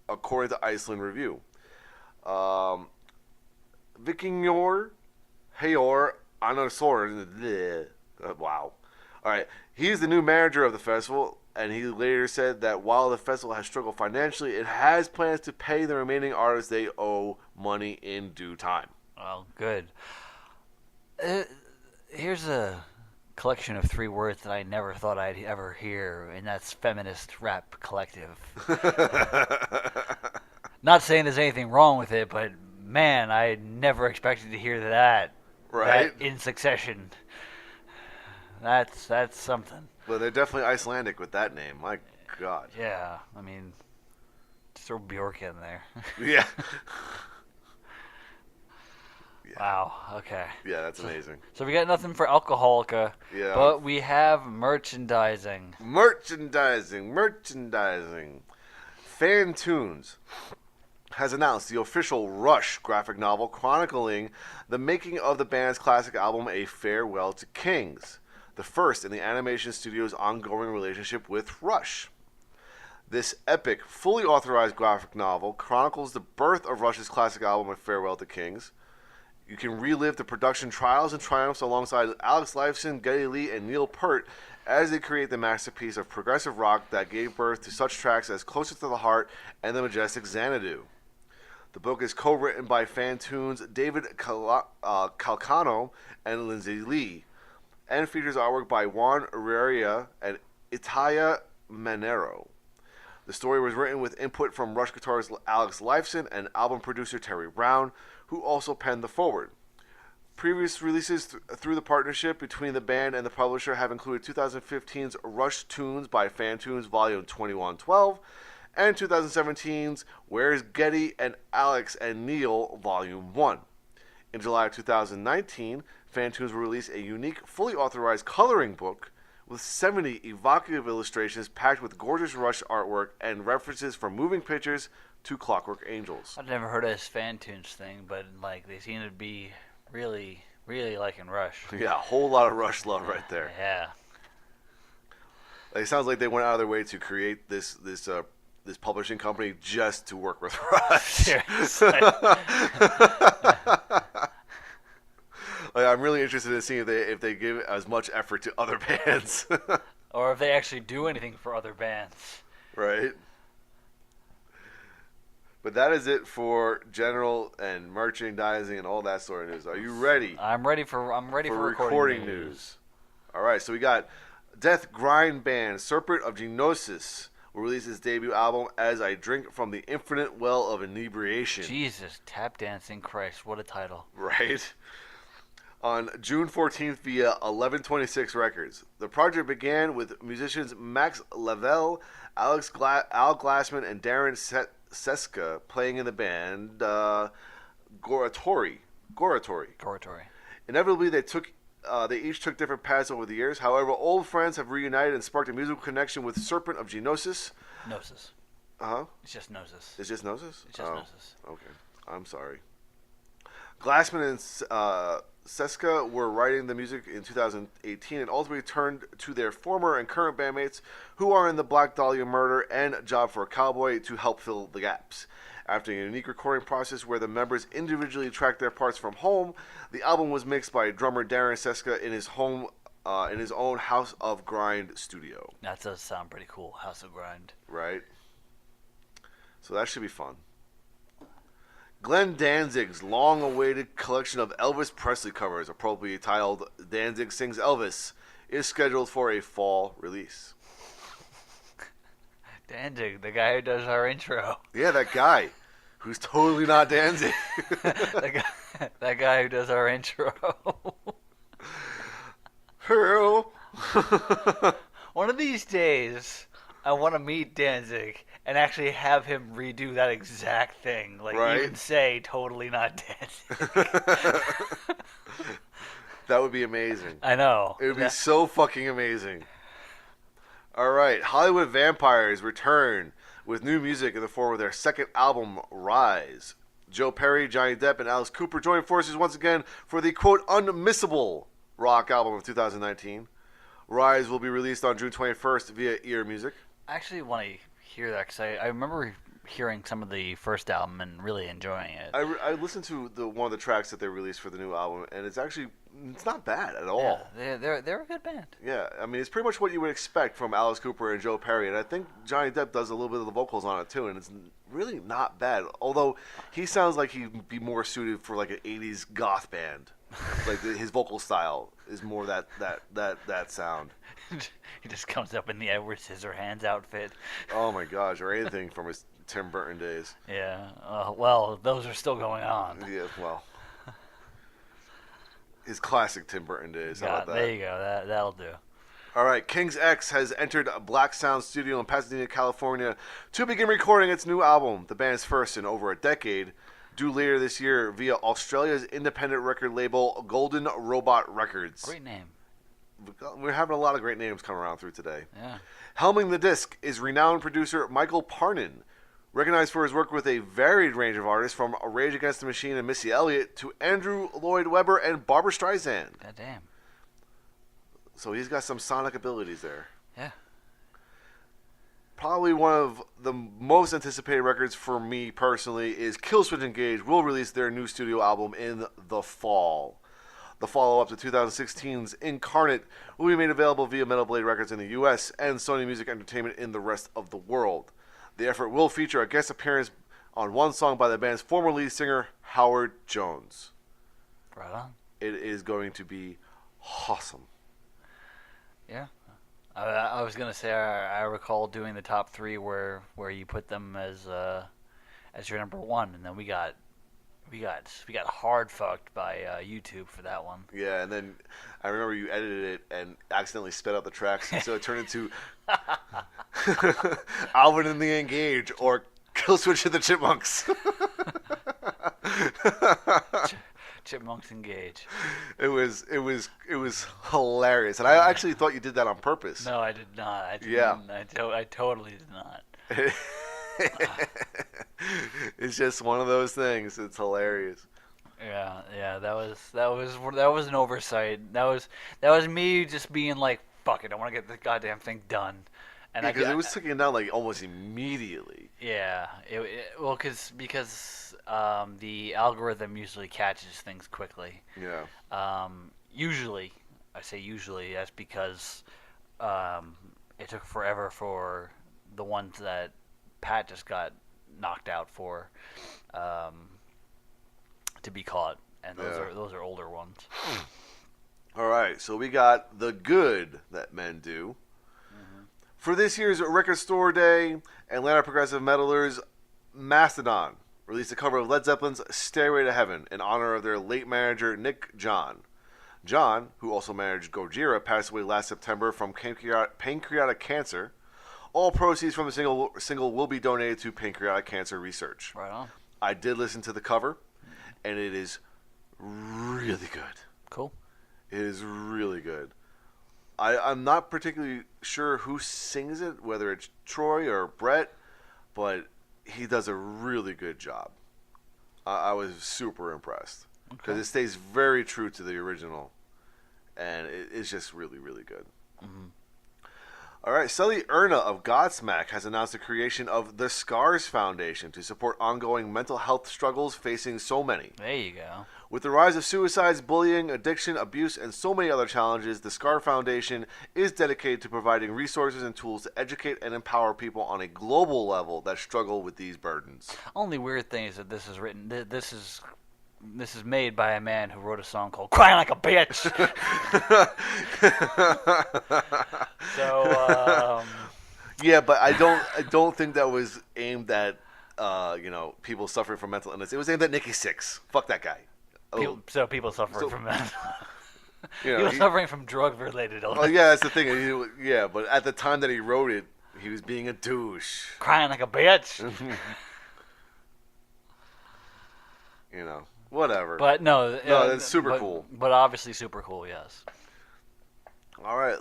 according to Iceland Review. Vikingur Heyor Anarsor. Wow. All right. He's the new manager of the festival, and he later said that while the festival has struggled financially, it has plans to pay the remaining artists they owe money in due time.
Well, good. Here's a collection of 3 words that I never thought I'd ever hear, and that's feminist rap collective. Not saying there's anything wrong with it, but man, I never expected to hear that.
Right?
That in succession. That's something.
Well, they're definitely Icelandic with that name. My God.
Yeah, I mean, just throw Bjork in there.
Yeah.
Wow, okay.
Yeah, that's amazing.
So we got nothing for Alcoholica,
Yeah.
but we have merchandising.
Merchandising. Fantunes has announced the official Rush graphic novel chronicling the making of the band's classic album A Farewell to Kings, the first in the animation studio's ongoing relationship with Rush. This epic, fully authorized graphic novel chronicles the birth of Rush's classic album A Farewell to Kings. You can relive the production trials and triumphs alongside Alex Lifeson, Geddy Lee, and Neil Peart as they create the masterpiece of progressive rock that gave birth to such tracks as Closer to the Heart and the majestic Xanadu. The book is co-written by Fantunes David Calcano and Lindsay Lee, and features artwork by Juan Herrera and Itaya Manero. The story was written with input from Rush guitarist Alex Lifeson and album producer Terry Brown, who also penned the foreword. Previous releases through the partnership between the band and the publisher have included 2015's Rush Tunes by Fantunes Volume 2112 and 2017's Where's Geddy and Alex and Neil Volume 1. In July of 2019, Fantunes will release a unique, fully authorized coloring book with 70 evocative illustrations packed with gorgeous Rush artwork and references from moving pictures to Clockwork Angels.
I've never heard of this Fantunes thing, but like they seem to be really, really liking Rush.
Yeah, a whole lot of Rush love right there.
Yeah.
It sounds like they went out of their way to create this publishing company just to work with Rush. Like, I'm really interested in seeing if they give as much effort to other bands.
Or if they actually do anything for other bands.
Right. But that is it for general and merchandising and all that sort of news. Are you ready?
I'm ready for recording news.
All right, so we got death grind band Serpent of Genosis will release its debut album As I Drink from the Infinite Well of Inebriation.
Jesus, tap dancing Christ, what a title.
Right. On June 14th via 1126 Records. The project began with musicians Max Lavelle, Al Glassman, and Darren Seska playing in the band Goratory. Inevitably, they each took different paths over the years. However, old friends have reunited and sparked a musical connection with Serpent of Genosis.
Gnosis.
Uh-huh.
It's just Gnosis.
It's just Gnosis?
It's just Gnosis.
Okay. I'm sorry. Glassman and Seska were writing the music in 2018 and ultimately turned to their former and current bandmates who are in the Black Dahlia Murder and Job for a Cowboy to help fill the gaps. After a unique recording process where the members individually tracked their parts from home, the album was mixed by drummer Darren Seska in his home, in his own House of Grind studio.
That does sound pretty cool, House of Grind.
Right. So that should be fun. Glenn Danzig's long-awaited collection of Elvis Presley covers, appropriately titled Danzig Sings Elvis, is scheduled for a fall release.
Danzig, the guy who does our intro.
Yeah, that guy, who's totally not Danzig.
that guy who does our intro.
Hell.
One of these days, I want to meet Danzig and actually have him redo that exact thing. Like,
right?
Even say, totally not Danzig.
That would be amazing.
I know.
It would be so fucking amazing. All right, Hollywood Vampires return with new music in the form of their second album, Rise. Joe Perry, Johnny Depp, and Alice Cooper join forces once again for the, quote, unmissable rock album of 2019. Rise will be released on June 21st via Ear Music.
I actually want to hear that because I remember hearing some of the first album and really enjoying it.
I listened to one of the tracks that they released for the new album, and it's not bad at all.
Yeah, they're a good band.
Yeah, I mean, it's pretty much what you would expect from Alice Cooper and Joe Perry, and I think Johnny Depp does a little bit of the vocals on it too, and it's really not bad. Although he sounds like he'd be more suited for like an '80s goth band. Like his vocal style is more that sound.
He just comes up in the Edward Scissorhands outfit.
Oh my gosh, or anything from his Tim Burton days.
Yeah, well, those are still going on.
Yeah, well, his classic Tim Burton days. How about that?
There you go. That'll do.
All right, King's X has entered a Black Sound studio in Pasadena, California, to begin recording its new album, the band's first in over a decade, due later this year via Australia's independent record label Golden Robot Records.
Great name.
We're having a lot of great names come around through today.
Yeah.
Helming the disc is renowned producer Michael Parnin, recognized for his work with a varied range of artists from Rage Against the Machine and Missy Elliott to Andrew Lloyd Webber and Barbra Streisand.
God damn.
So he's got some sonic abilities there.
Yeah.
Probably one of the most anticipated records for me personally is Killswitch Engage will release their new studio album in the fall. The follow-up to 2016's Incarnate will be made available via Metal Blade Records in the U.S. and Sony Music Entertainment in the rest of the world. The effort will feature a guest appearance on one song by the band's former lead singer, Howard Jones.
Right on.
It is going to be awesome.
Yeah. I was gonna say I recall doing the top three where you put them as your number one, and then we got hard fucked by YouTube for that one.
Yeah, and then I remember you edited it and accidentally sped up the tracks, so it turned into Alvin and the Engage or Killswitch and the Chipmunks.
Chipmunks Engage.
It was hilarious, and I actually thought you did that on purpose.
No, I did not. I totally did not.
It's just one of those things. It's hilarious.
Yeah, that was an oversight. That was me just being like, fuck it, I want to get this goddamn thing done. And
because it was taken down like almost immediately.
Yeah, because the algorithm usually catches things quickly.
Yeah.
Usually, I say usually, that's because it took forever for the ones that Pat just got knocked out for to be caught, and those are older ones.
All right, so we got The Good That Men Do. Mm-hmm. For this year's Record Store Day, Atlanta progressive metalers Mastodon released a cover of Led Zeppelin's Stairway to Heaven in honor of their late manager Nick John. John, who also managed Gojira, passed away last September from pancreatic cancer. All proceeds from the single will be donated to pancreatic cancer research.
Right on.
I did listen to the cover, and it is really good.
Cool.
It is really good. I'm not particularly sure who sings it, whether it's Troy or Brett, but he does a really good job. I was super impressed because it stays very true to the original, and it's just really, really good. Mm-hmm. All right, Sully Erna of Godsmack has announced the creation of the Scars Foundation to support ongoing mental health struggles facing so many.
There you go.
With the rise of suicides, bullying, addiction, abuse, and so many other challenges, the Scar Foundation is dedicated to providing resources and tools to educate and empower people on a global level that struggle with these burdens. Only
weird thing is that this is written. This is made by a man who wrote a song called "Crying Like a Bitch." So.
Yeah, but I don't think that was aimed at people suffering from mental illness. It was aimed at Nikki Sixx. Fuck that guy.
People suffering from that. People suffering from drug-related illness.
Oh, yeah, that's the thing. But at the time that he wrote it, he was being a douche.
Crying like a bitch.
Whatever.
But no,
that's super cool.
But obviously super cool, yes.
All right,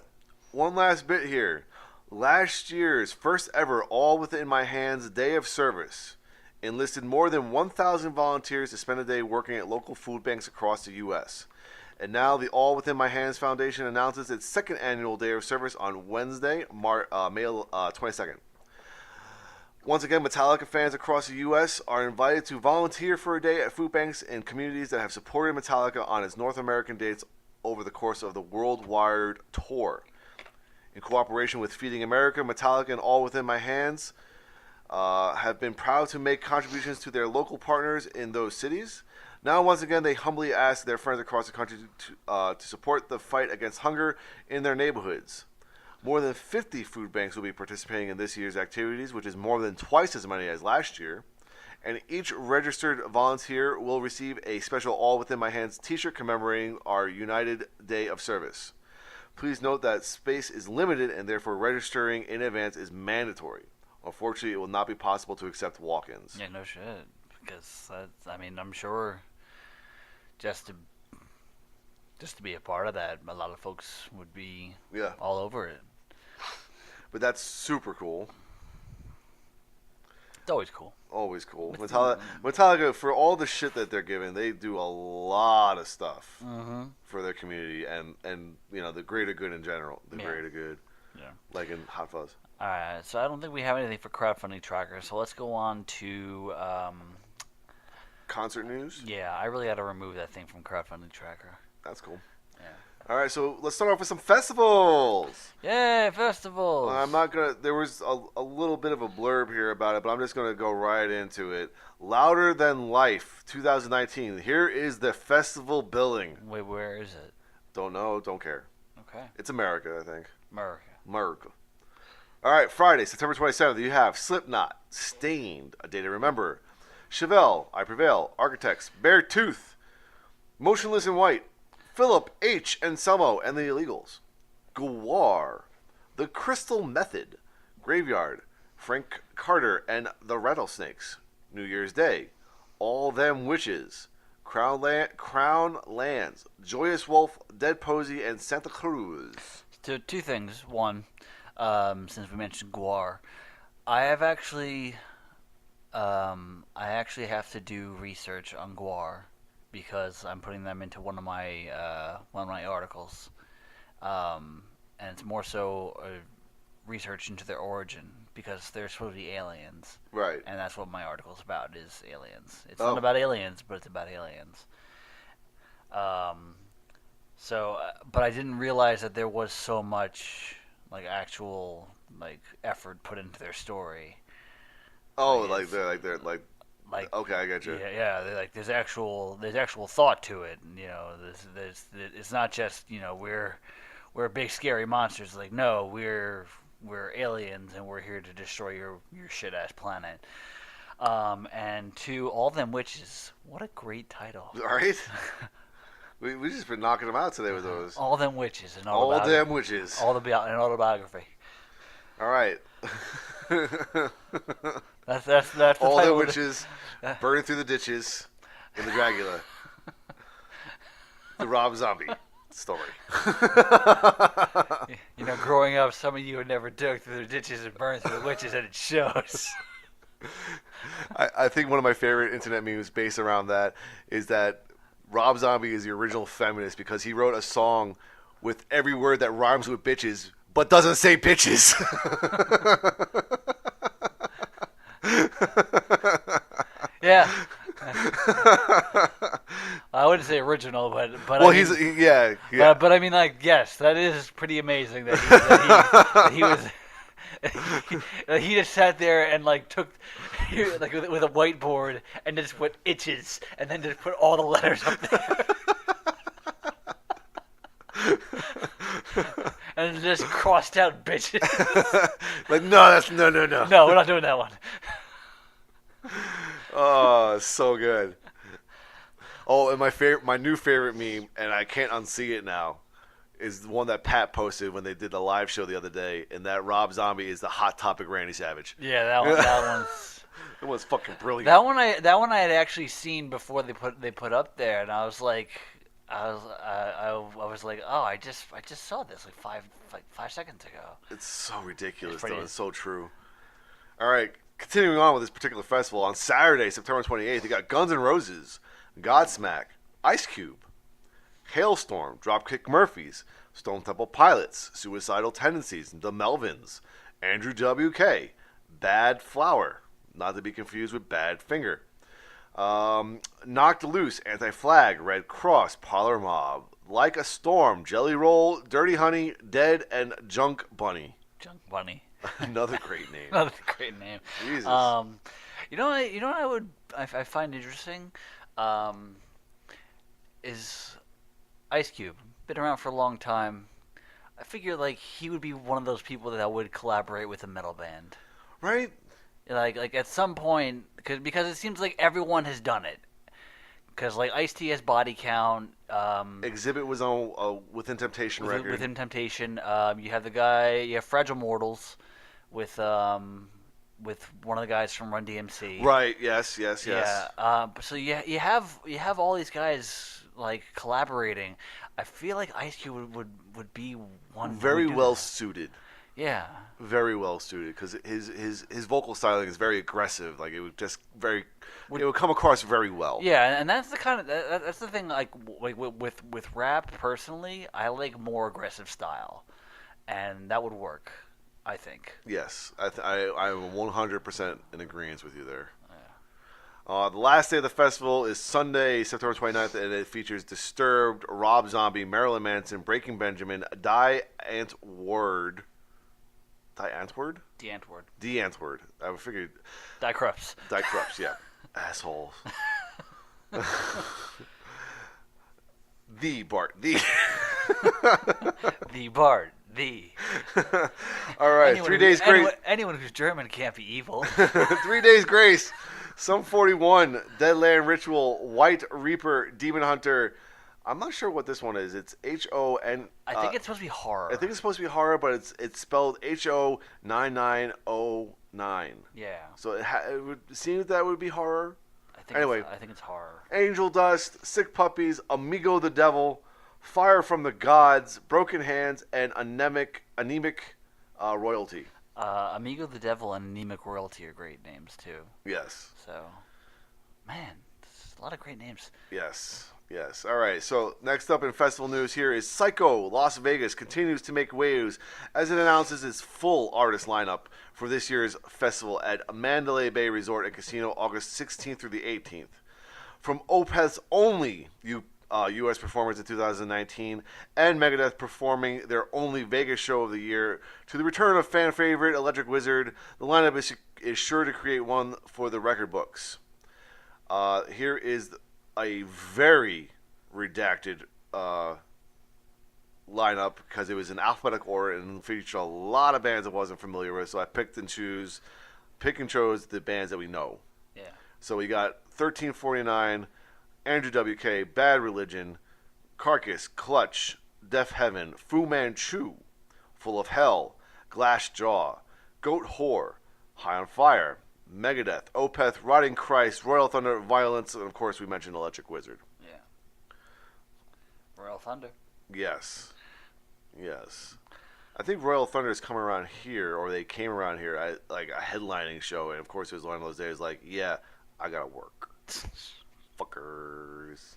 one last bit here. Last year's first ever All Within My Hands Day of Service enlisted more than 1,000 volunteers to spend a day working at local food banks across the U.S. And now the All Within My Hands Foundation announces its second annual Day of Service on Wednesday, May 22nd. Once again, Metallica fans across the U.S. are invited to volunteer for a day at food banks in communities that have supported Metallica on its North American dates over the course of the Worldwide Tour. In cooperation with Feeding America, Metallica and All Within My Hands have been proud to make contributions to their local partners in those cities. Now, once again, they humbly ask their friends across the country to support the fight against hunger in their neighborhoods. More than 50 food banks will be participating in this year's activities, which is more than twice as many as last year. And each registered volunteer will receive a special All Within My Hands t-shirt commemorating our United Day of Service. Please note that space is limited and therefore registering in advance is mandatory. Unfortunately, it will not be possible to accept walk-ins.
Yeah, no shit. Because, I'm sure just to be a part of that, a lot of folks would be all over it.
But that's super cool.
It's always cool.
Always cool. Metallica, for all the shit that they're giving, they do a lot of stuff for their community and the greater good in general. Greater good. Yeah. Like in Hot Fuzz.
All right. So I don't think we have anything for crowdfunding trackers. So let's go on to
concert news.
Yeah, I really got to remove that thing from crowdfunding tracker.
That's cool.
Yeah.
All right, so let's start off with some festivals.
Yay, festivals.
There was a little bit of a blurb here about it, but I'm just going to go right into it. Louder Than Life 2019. Here is the festival billing.
Wait, where is it?
Don't know, don't care.
Okay.
It's America, I think.
America.
All right, Friday, September 27th, you have Slipknot, Stained, A Day to Remember, Chevelle, I Prevail, Architects, Beartooth, Motionless in White, Philip H. Anselmo and the Illegals, Gwar, The Crystal Method, Graveyard, Frank Carter and the Rattlesnakes, New Year's Day, All Them Witches, Crown Lands, Joyous Wolf, Dead Posey, and Santa Cruz.
So two things. One, since we mentioned Gwar, I actually have to do research on Gwar, because I'm putting them into one of my articles, and it's more so research into their origin, because they're supposed to be aliens,
right?
And that's what my article's about, is aliens. It's not about aliens, but it's about aliens. But I didn't realize that there was so much actual effort put into their story.
Oh, okay, I get you.
Yeah. There's actual thought to it. And, it's not just we're big scary monsters. No, we're aliens and we're here to destroy your shit ass planet. And to All Them Witches, what a great title,
right? we just been knocking them out today with those.
All Them Witches and
All Them Witches.
An autobiography.
All right.
That's the
All
title
the
of
witches burning through the ditches in the Dracula. The Rob Zombie story.
You know, growing up, some of you would never dug through the ditches and burned through the witches, and it shows.
I think one of my favorite internet memes based around that is that Rob Zombie is the original feminist because he wrote a song with every word that rhymes with bitches but doesn't say bitches.
Yeah. I wouldn't say original, but
Well,
I mean,
yeah.
But I mean, like, yes, that is pretty amazing that he was. He just sat there and like took like with a whiteboard and just put itches and then just put all the letters up there. And just crossed out bitches.
Like, no, no.
No, we're not doing that one.
Oh, so good. Oh, and my new favorite meme, and I can't unsee it now, is the one that Pat posted when they did the live show the other day, and that Rob Zombie is the Hot Topic Randy Savage.
Yeah, that one's.
It was fucking brilliant.
That one I had actually seen before they put up there, and I was like, I was like, oh, I just saw this like five seconds ago.
It's so ridiculous,
It's
though. It's so true. All right, continuing on with this particular festival, on Saturday, September 28th, you got Guns N' Roses, Godsmack, Ice Cube, Hailstorm, Dropkick Murphys, Stone Temple Pilots, Suicidal Tendencies, The Melvins, Andrew WK, Bad Flower, not to be confused with Bad Finger, Knocked Loose, Anti-Flag, Red Cross, Parlor Mob, Like a Storm, Jelly Roll, Dirty Honey, Dead, and Junk Bunny.
Junk Bunny.
Another great name.
Another great name.
Jesus.
You know what I find interesting is Ice Cube. Been around for a long time. I figure like he would be one of those people that would collaborate with a metal band.
Right?
Like at some point, because it seems like everyone has done it. Because like Ice-T has Body Count.
Exhibit was on Within Temptation record.
Within Temptation, you have Fragile Mortals with one of the guys from Run DMC.
Right. Yes.
Yeah. So you have all these guys like collaborating. I feel like Ice Cube would be one
Very well
that.
suited.
Yeah.
Very well suited because his vocal styling is very aggressive. Like it would just it would come across very well.
Yeah, and that's the kind of that's the thing. Like with rap, personally, I like more aggressive style, and that would work, I think.
Yes, I'm 100% in agreement with you there. Yeah. The last day of the festival is Sunday, September 29th, and it features Disturbed, Rob Zombie, Marilyn Manson, Breaking Benjamin, Die Antwoord. DeAntwoord. I figured.
Die Krups,
yeah. Assholes. The Bart. The
Bart.
All right, 3 days grace.
Anyone who's German can't be evil.
3 days grace. Sum 41, Deadland Ritual, White Reaper, Demon Hunter. I'm not sure what this one is. It's HON.
I think it's supposed to be horror.
I think it's supposed to be horror, but it's spelled HO9909.
Yeah.
So it would seem that would be horror.
I think it's horror.
Angel Dust, Sick Puppies, Amigo the Devil, Fire from the Gods, Broken Hands, and Anemic Royalty.
Amigo the Devil and Anemic Royalty are great names too.
Yes.
So, man, there's a lot of great names.
Yes. All right. So next up in festival news here is Psycho. Las Vegas continues to make waves as it announces its full artist lineup for this year's festival at Mandalay Bay Resort and Casino, August 16th through the 18th. From Opeth's only U.S. performance in 2019 and Megadeth performing their only Vegas show of the year to the return of fan favorite Electric Wizard, the lineup is sure to create one for the record books. Here is a very redacted lineup because it was in alphabetical order and featured a lot of bands I wasn't familiar with, so I pick and chose the bands that we know.
Yeah.
So we got 1349, Andrew WK, Bad Religion, Carcass, Clutch, Deaf Heaven, Fu Manchu, Full of Hell, Glass Jaw, Goat Whore, High on Fire, Megadeth, Opeth, Rotting Christ, Royal Thunder, Violence, and of course we mentioned Electric Wizard.
Yeah. Royal Thunder.
Yes. I think Royal Thunder is coming around here, or they came around here at like a headlining show, and of course it was one of those days like, yeah, I gotta work. Fuckers.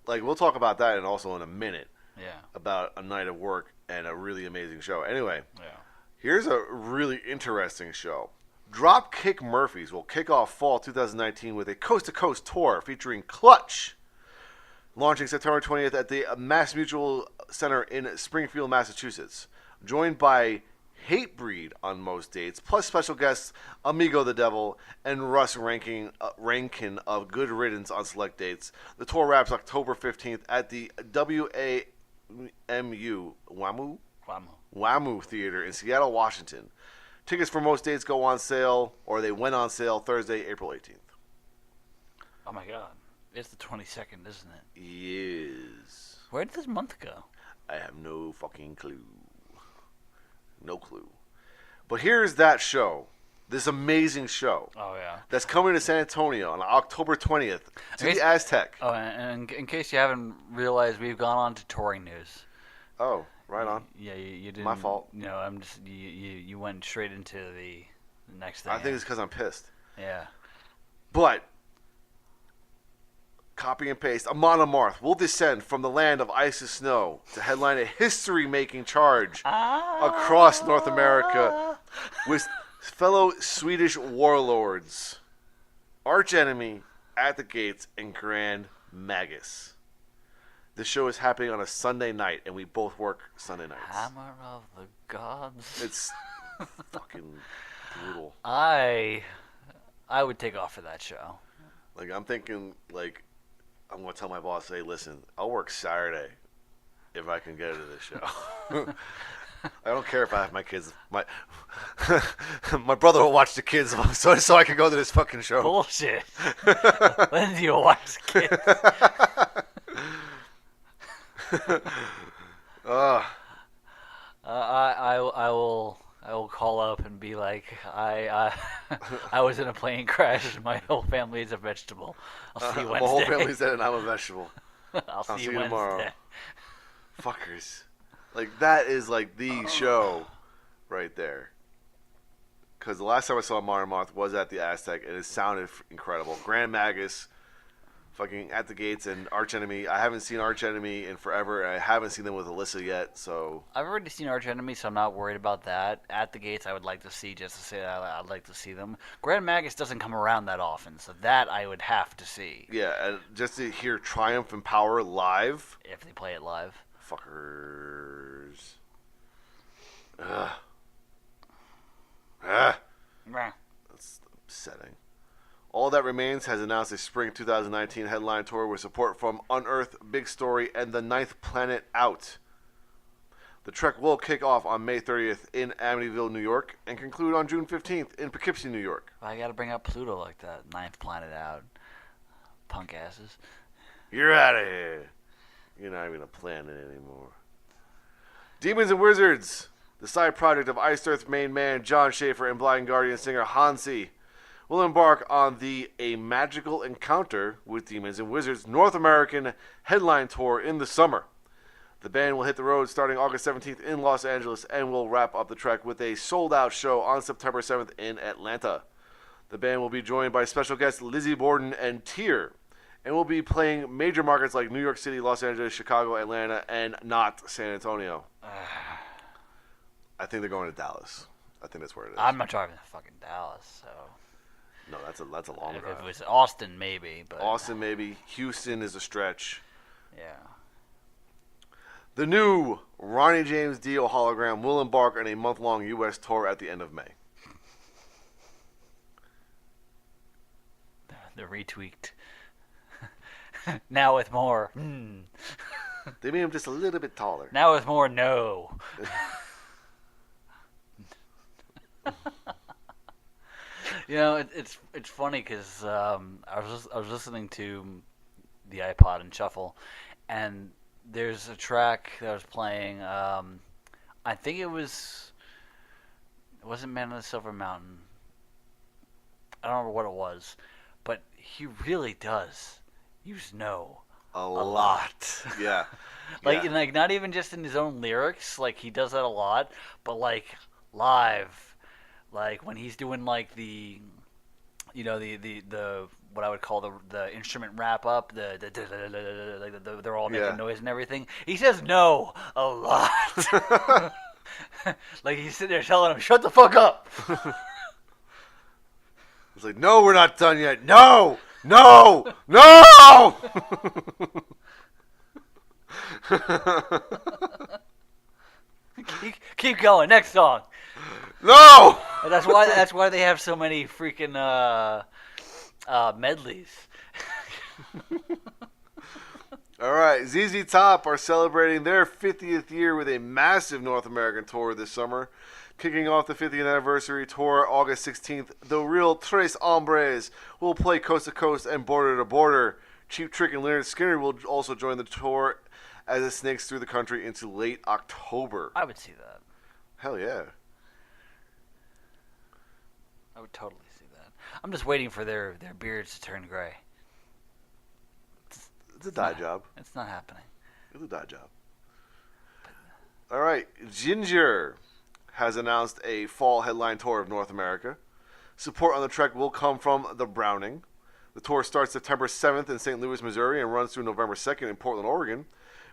Like, we'll talk about that and also in a minute.
Yeah.
About a night of work and a really amazing show. Anyway,
Yeah.
here's a really interesting show. Dropkick Murphys will kick off fall 2019 with a coast-to-coast tour featuring Clutch, launching September 20th at the Mass Mutual Center in Springfield, Massachusetts. Joined by Hatebreed on most dates, plus special guests Amigo the Devil and Russ Rankin of Good Riddance on select dates. The tour wraps October 15th at the WAMU Theater in Seattle, Washington. Tickets for most dates go on sale, or they went on sale Thursday, April 18th.
Oh my God. It's the 22nd, isn't it?
Yes.
Where did this month go?
I have no fucking clue. No clue. But here's that show. This amazing show.
Oh, yeah.
That's coming to San Antonio on October 20th to the Aztec.
Oh, and in case you haven't realized, we've gone on to touring news.
Oh, right on.
Yeah, you didn't.
My fault.
No, I'm just you went straight into the next thing.
I think it's because I'm pissed.
Yeah.
But copy and paste. Amon Amarth will descend from the land of ice and snow to headline a history-making charge across North America with fellow Swedish warlords, Arch Enemy, At the Gates, and Grand Magus. The show is happening on a Sunday night, and we both work Sunday nights.
Hammer of the Gods.
It's fucking brutal.
I would take off for that show.
Like, I'm thinking, like, I'm going to tell my boss, hey, listen, I'll work Saturday if I can get into this show. I don't care if I have my kids. My brother will watch the kids so I can go to this fucking show.
Bullshit. When do you watch kids? I will call up and be like, I was in a plane crash and my whole family is a vegetable. I'll see you Wednesday.
My whole family's dead and I'm a vegetable.
I'll see you
Wednesday. Tomorrow. Fuckers. Like, that is like the show right there. Because the last time I saw Amon Amarth was at the Aztec and it sounded incredible. Grand Magus, fucking At the Gates, and Arch Enemy. I haven't seen Arch Enemy in forever, and I haven't seen them with Alyssa yet, so...
I've already seen Arch Enemy, so I'm not worried about that. At the Gates, I would like to see, just to say that I'd like to see them. Grand Magus doesn't come around that often, so that I would have to see.
Yeah, and just to hear Triumph and Power live...
If they play it live.
Fuckers. Ugh. Ugh. That's upsetting. All That Remains has announced a spring 2019 headline tour with support from Unearth, Big Story, and The Ninth Planet Out. The trek will kick off on May 30th in Amityville, New York, and conclude on June 15th in Poughkeepsie, New York.
I gotta bring up Pluto like that. Ninth Planet Out. Punk asses.
You're out of here. You're not even a planet anymore. Demons and Wizards, the side project of Iced Earth main man John Schaefer and Blind Guardian singer Hansi, will embark on the A Magical Encounter with Demons and Wizards North American headline tour in the summer. The band will hit the road starting August 17th in Los Angeles and will wrap up the trek with a sold-out show on September 7th in Atlanta. The band will be joined by special guests Lizzie Borden and Tyr, and will be playing major markets like New York City, Los Angeles, Chicago, Atlanta, and not San Antonio. I think they're going to Dallas. I think that's where it is.
I'm not driving to fucking Dallas, so...
No, that's a long drive.
If it was Austin, maybe, but...
Austin, maybe. Houston is a stretch.
Yeah.
The new Ronnie James Dio hologram will embark on a month-long U.S. tour at the end of May.
The retweaked. Now with more.
They made him just a little bit taller.
Now with more, no. You know, it's funny because I was listening to the iPod and Shuffle, and there's a track that was playing. I think it was It wasn't Man on the Silver Mountain. I don't remember what it was, but he really does use no
A
lot.
lot. Yeah.
Like,
Yeah.
like not even just in his own lyrics, like he does that a lot, but like live, like when he's doing like the what I would call the instrument wrap up, they're all making noise and everything. He says no a lot. Like he's sitting there telling him, "Shut the fuck up."
It's like, no, we're not done yet. No, no, no.
Keep going. Next song.
No.
And that's why they have so many freaking medleys.
All right, ZZ Top are celebrating their 50th year with a massive North American tour this summer. Kicking off the 50th anniversary tour August 16th, the Real Tres Hombres will play coast to coast and border to border. Cheap Trick and Leonard Skinner will also join the tour as it snakes through the country into late October.
I would see that.
Hell yeah.
I would totally see that. I'm just waiting for their beards to turn gray.
It's a dye job.
It's not happening.
It's a dye job. All right, Ginger has announced a fall headline tour of North America. Support on the trek will come from the Browning. The tour starts September 7th in St. Louis, Missouri, and runs through November 2nd in Portland, Oregon.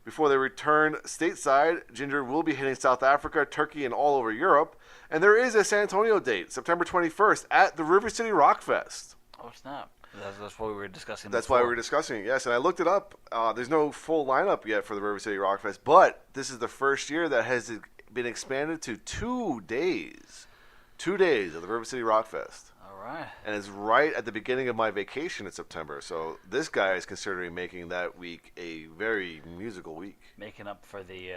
Before they return stateside, Ginger will be hitting South Africa, Turkey, and all over Europe. And there is a San Antonio date, September 21st, at the River City Rock Fest.
Oh, snap. That's what we were discussing
That's
before.
why we were discussing it, yes. And I looked it up. There's no full lineup yet for the River City Rock Fest, but this is the first year that has been expanded to 2 days. 2 days of the River City Rock Fest.
All right.
And it's right at the beginning of my vacation in September. So this guy is considering making that week a very musical week.
Making up for the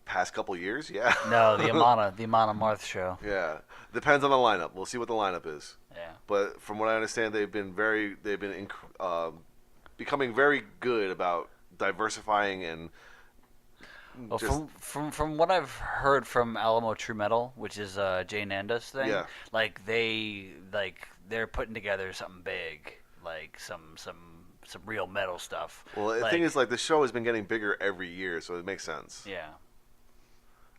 Past couple years, yeah.
no, the Amon Amarth show.
Yeah, depends on the lineup. We'll see what the lineup is.
Yeah.
But from what I understand, they've been becoming very good about diversifying and.
Well, from what I've heard from Alamo True Metal, which is Jay Nanda's thing,
Yeah.
they're putting together something big, like some real metal stuff.
Well, the thing is, the show has been getting bigger every year, so it makes sense.
Yeah.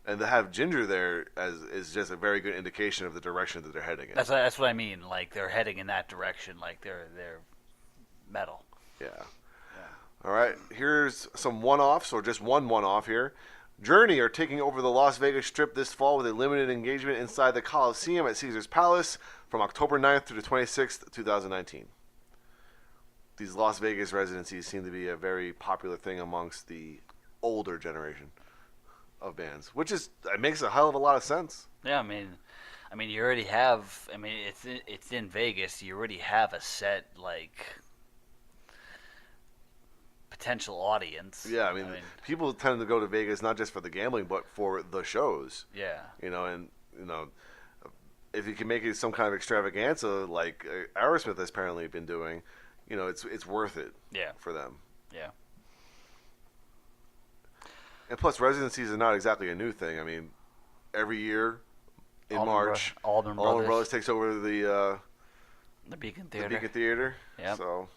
And to have Ginger there is just a very good indication of the direction that they're heading in.
That's what I mean. Like they're heading in that direction. Like they're metal.
Yeah. All right, here's some one-offs, or just one-off here. Journey are taking over the Las Vegas Strip this fall with a limited engagement inside the Coliseum at Caesars Palace from October 9th through the 26th, 2019. These Las Vegas residencies seem to be a very popular thing amongst the older generation of bands, which it makes a hell of a lot of sense.
Yeah, I mean, you already have. I mean, it's in Vegas. You already have a set potential audience.
Yeah, I mean, people tend to go to Vegas not just for the gambling, but for the shows.
Yeah.
If you can make it some kind of extravaganza like Aerosmith has apparently been doing, it's worth it.
Yeah.
For them.
Yeah.
And plus, residencies are not exactly a new thing. I mean, every year in March,
Allman
Brothers takes over the
Beacon Theater.
The Beacon Theater.
Yep.
So.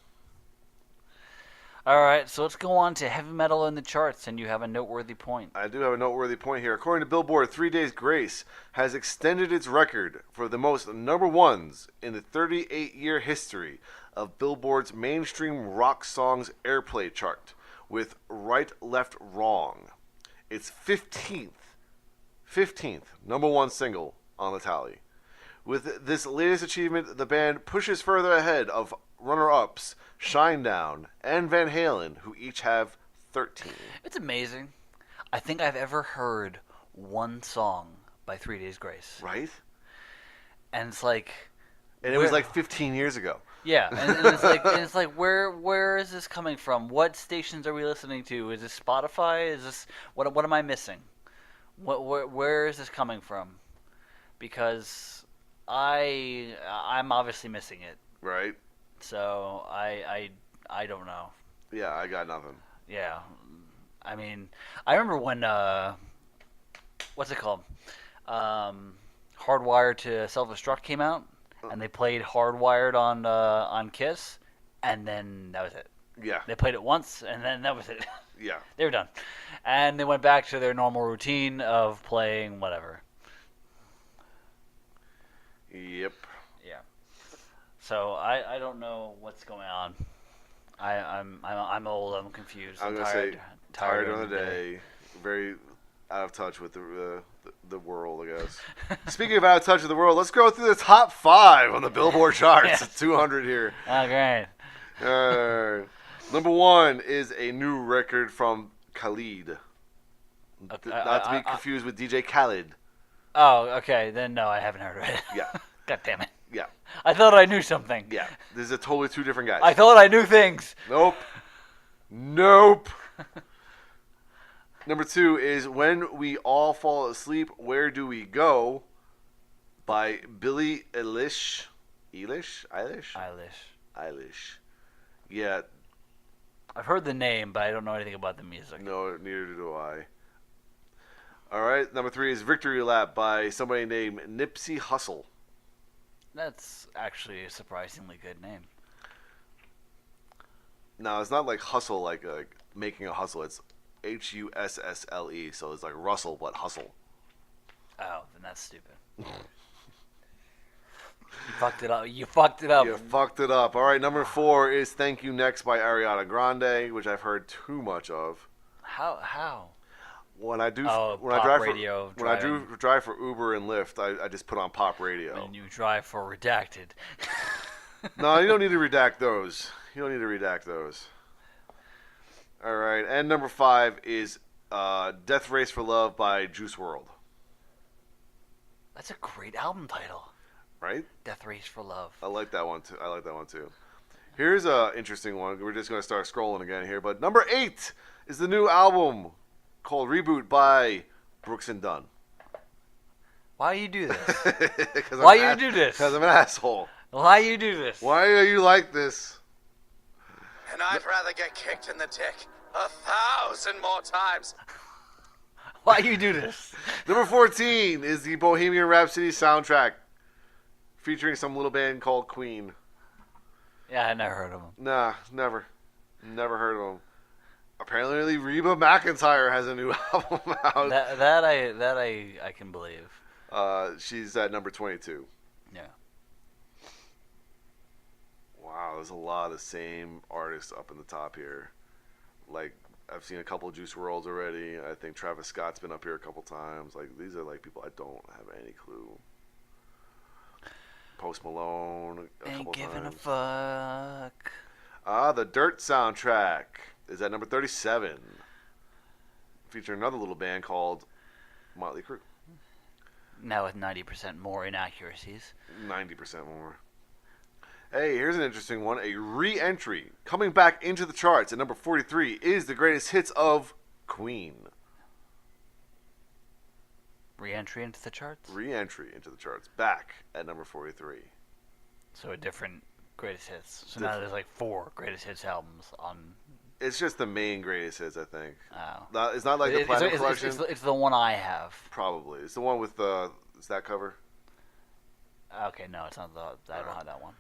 All right, so let's go on to heavy metal in the charts, and you have a noteworthy point.
I do have a noteworthy point here. According to Billboard, 3 Days Grace has extended its record for the most number ones in the 38-year history of Billboard's mainstream rock songs airplay chart with Right, Left, Wrong. Its 15th number one single on the tally. With this latest achievement, the band pushes further ahead of runner-ups Shinedown and Van Halen, who each have 13.
It's amazing. I think I've ever heard one song by 3 Days Grace.
Right?
And it's like...
And it was 15 years ago.
Yeah, and it's like where is this coming from? What stations are we listening to? Is this Spotify? Is this... What am I missing? Where is this coming from? Because I'm obviously missing it.
Right?
So I don't know.
Yeah, I got nothing.
Yeah, I mean, I remember when what's it called? Hardwired to Self-Destruct came out, and they played Hardwired on Kiss, and then that was it.
Yeah.
They played it once, and then that was it.
Yeah.
They were done. And they went back to their normal routine of playing whatever.
Yep.
Yeah. So I don't know what's going on. I'm old. I'm confused.
I'm gonna
tired,
say
tired
tired on the day. Very out of touch with the world, I guess. Speaking of out of touch with the world, let's go through the top 5 on the Billboard charts.
Yes.
200 here.
Oh, great.
Number 1 is a new record from Khalid.
Okay,
Not to be confused with DJ Khaled.
Oh, okay. Then no, I haven't heard of it.
Yeah.
God damn it.
Yeah.
I thought I knew something.
Yeah. These are totally 2 different guys.
I thought I knew things.
Nope. Nope. Number 2 is When We All Fall Asleep, Where Do We Go? By Billie Eilish. Eilish. Yeah.
I've heard the name, but I don't know anything about the music.
No, neither do I. All right. Number 3 is Victory Lap by somebody named Nipsey Hussle.
That's actually a surprisingly good name.
No, it's not like hustle, like making a hustle. It's Hussle, so it's like Russell, but hustle.
Oh, then that's stupid. You fucked it up. You fucked it up.
You fucked it up. All right, number 4 is Thank You Next by Ariana Grande, which I've heard too much of.
How?
When I do,
Oh,
when I
pop
drive
radio
for, when I
driving.
drive for Uber and Lyft, I just put on pop radio.
When you drive for Redacted.
No, you don't need to redact those. All right, and number 5 is Death Race for Love by Juice WRLD.
That's a great album title.
Right?
Death Race for Love.
I like that one too. Here's a interesting one. We're just going to start scrolling again here, but number 8 is the new album called Reboot by Brooks and Dunn.
Why you do this?
Why
you do this?
Because I'm an asshole.
Why you do this?
Why are you like this?
And I'd rather get kicked in the dick 1,000 more times.
Why you do this?
Number 14 is the Bohemian Rhapsody soundtrack, featuring some little band called Queen.
Yeah, I never heard of him.
Nah, never heard of them. Apparently, Reba McEntire has a new album out.
That I can believe.
She's at number 22.
Yeah.
Wow, there's a lot of same artists up in the top here. Like, I've seen a couple of Juice WRLDs already. I think Travis Scott's been up here a couple times. Like, these are like people I don't have any clue. Post Malone a
Ain't
couple
giving
times.
a fuck.
The Dirt soundtrack is at number 37, featuring another little band called Motley Crue.
Now with 90% more inaccuracies.
90% more. Hey, here's an interesting one. A re-entry coming back into the charts at number 43 is the greatest hits of Queen.
Re-entry into the charts?
Re-entry into the charts, back at number 43.
So a different greatest hits. So now there's like 4 greatest hits albums on...
It's just the main greatest hits, I think.
Oh.
It's not like the Platinum Collection.
It's the one I have.
Probably. It's the one with the... Is that cover?
Okay, no, it's not the... I don't have that one.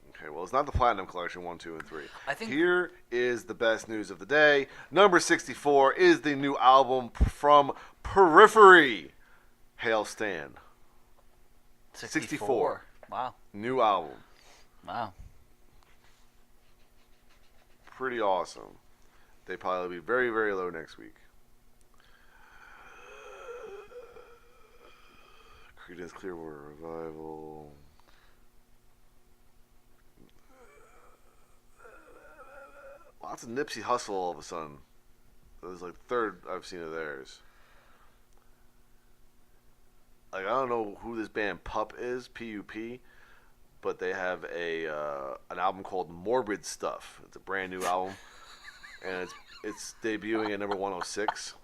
Okay, well, it's not the Platinum Collection 1, 2, and 3.
I think...
Here is the best news of the day. Number 64 is the new album from Periphery. Hail Stan. 64.
Wow.
New album.
Wow.
Pretty awesome. They probably be very, very low next week. Creedence Clearwater Revival. Lots of Nipsey Hussle all of a sudden. That was like the third I've seen of theirs. Like, I don't know who this band Pup is, P-U-P, but they have an album called Morbid Stuff. It's a brand new album, and it's debuting at number 106.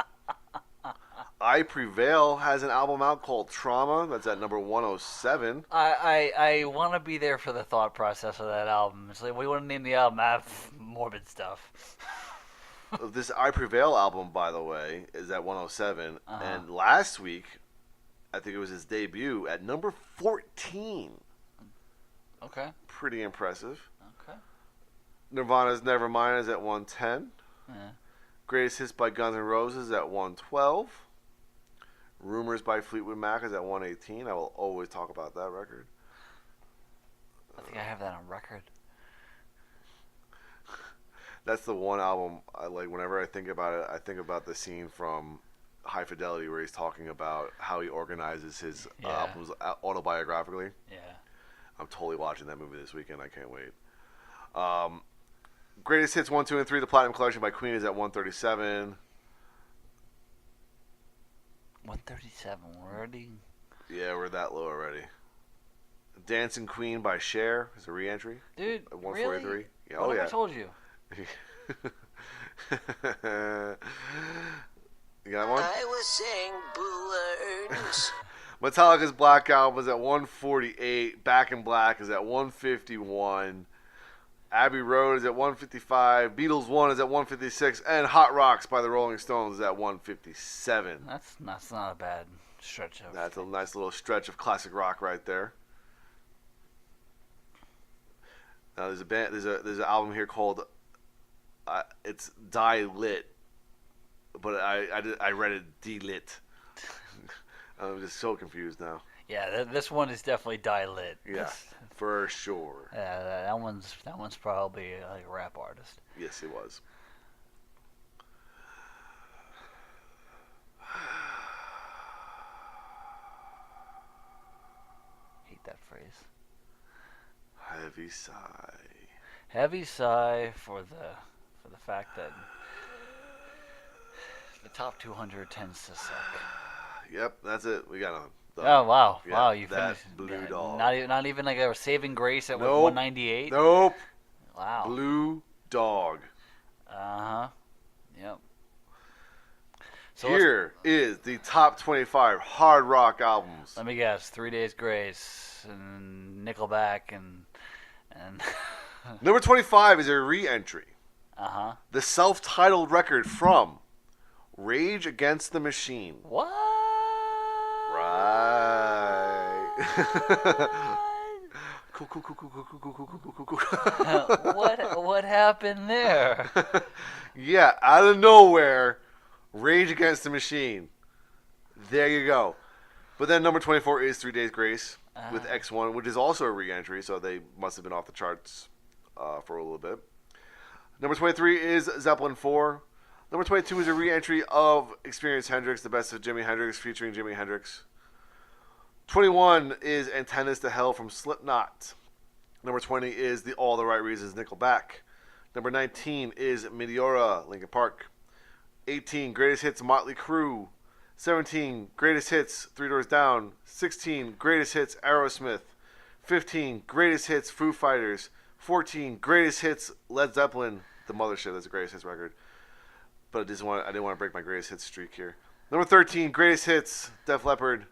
I Prevail has an album out called Trauma. That's at number 107.
I want to be there for the thought process of that album. It's like, what do you want to name the album? Morbid Stuff.
This I Prevail album, by the way, is at 107.
Uh-huh.
And last week, I think it was his debut at number 14.
Okay.
Pretty impressive.
Okay.
Nirvana's Nevermind is at 110.
Yeah.
Greatest Hits by Guns N' Roses at 112. Rumors by Fleetwood Mac is at 118. I will always talk about that record.
I think I have that on record.
That's the one album I like. Whenever I think about it, I think about the scene from High Fidelity where he's talking about how he organizes his albums autobiographically.
Yeah.
I'm totally watching that movie this weekend. I can't wait. Greatest Hits 1, 2, and 3. The Platinum Collection by Queen is at 137.
137 already?
Yeah, we're that low already. Dancing Queen by Cher is a re-entry.
Dude,
at 143.
really?
Yeah,
What
oh
have
yeah.
I told you?
You got one?
I was saying blue words.
Metallica's Black Album is at 148. Back in Black is at 151. Abbey Road is at 155. Beatles 1 is at 156. And Hot Rocks by the Rolling Stones is at 157.
That's not a bad stretch of.
That's a nice little stretch of classic rock right there. Now there's an album here called it's Die Lit, but I read it D-Lit. I'm just so confused now.
Yeah, this one is definitely die-lit.
Yeah, for sure.
Yeah, that one's probably like a rap artist.
Yes, it was.
Hate that phrase.
Heavy sigh.
Heavy sigh for the fact that the top 200 tends to suck.
Yep, that's it. We got on.
Oh wow,
Yeah,
wow! You
that
finished.
Blue Dog.
Not even like a saving grace at
Nope.
198.
Nope.
Wow.
Blue Dog.
Yep. So
Here is the top 25 hard rock albums.
let me guess: 3 Days Grace and Nickelback and
Number 25 is a re-entry. The self-titled record from Rage Against the Machine.
What?
Right. Cool.
What happened there?
Yeah, out of nowhere, Rage Against the Machine. There you go. But then number 24 is 3 Days Grace with X1, which is also a re-entry, so they must have been off the charts for a little bit. Number 23 is Zeppelin 4. Number 22 is a re-entry of Experience Hendrix, The Best of Jimi Hendrix, featuring Jimi Hendrix. 21 is Antennas to Hell from Slipknot. Number 20 is All the Right Reasons, Nickelback. Number 19 is Meteora, Linkin Park. 18, Greatest Hits, Motley Crue. 17, Greatest Hits, Three Doors Down. 16, Greatest Hits, Aerosmith. 15, Greatest Hits, Foo Fighters. 14, Greatest Hits, Led Zeppelin. The Mothership, that's a Greatest Hits record. But I didn't want to break my Greatest Hits streak here. Number 13, Greatest Hits, Def Leppard,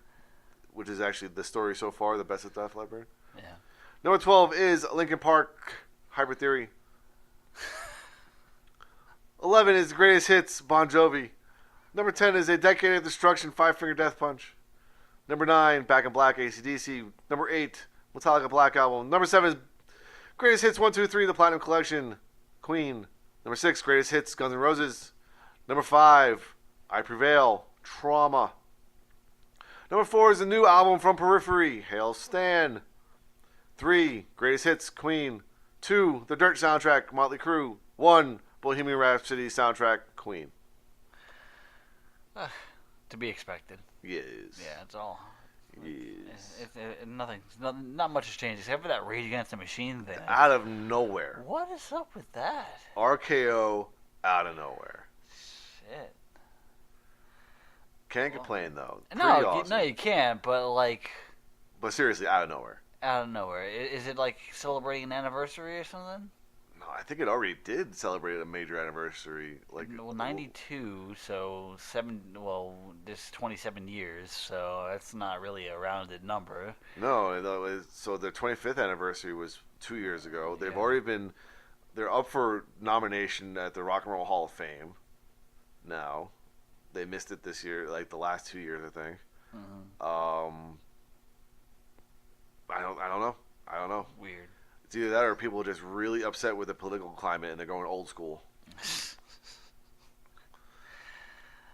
which is actually the story so far, the best of Def Leppard.
Yeah.
Number 12 is Linkin Park, Hybrid Theory. 11 is Greatest Hits, Bon Jovi. Number 10 is A Decade of Destruction, Five Finger Death Punch. Number 9, Back in Black, AC/DC. Number 8, Metallica Black Album. Number 7 is Greatest Hits 1, 2, 3, The Platinum Collection, Queen. Number 6, Greatest Hits, Guns N' Roses. Number 5, I Prevail, Trauma. Number 4 is a new album from Periphery, Hail Stan. 3, Greatest Hits, Queen. 2, The Dirt soundtrack, Motley Crue. 1, Bohemian Rhapsody soundtrack, Queen.
To be expected.
Yes.
Yeah, that's all.
Yes.
Not much has changed except for that Rage Against the Machine thing.
Out of nowhere.
What is up with that?
RKO out of nowhere.
Shit.
Can't complain though.
No,
Pretty awesome.
no, you can't. But like,
But seriously, out of nowhere.
out of nowhere, is it like celebrating an anniversary or something?
No, I think it already did celebrate a major anniversary. Like,
Well, 92, so this 27 years, so that's not really a rounded number.
No, so their 25th anniversary was 2 years ago. They've
Yeah.
already been They're up for nomination at the Rock and Roll Hall of Fame. Now, they missed it this year, like the last 2 years, I think.
Mm-hmm.
I don't know.
Weird.
It's either that or people are just really upset with the political climate and they're going old school.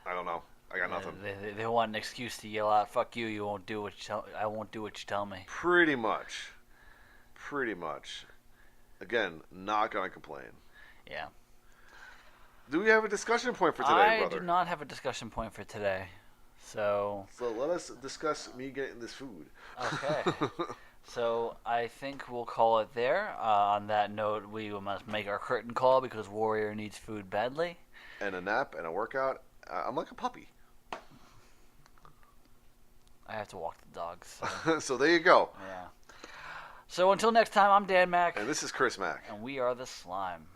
I don't know. I got nothing.
They want an excuse to yell out, "Fuck you! You won't do what you tell. I won't do what you tell me."
Pretty much. Again, not gonna complain.
Yeah.
Do we have a discussion point for today, brother?
I do not have a discussion point for today. So
let us discuss me getting this food.
Okay. So I think we'll call it there. On that note, we must make our curtain call because Warrior needs food badly.
And a nap and a workout. I'm like a puppy.
I have to walk the dogs.
So, so there you go.
Yeah. So until next time, I'm Dan Mack.
And this is Chris Mack.
And we are the Slime.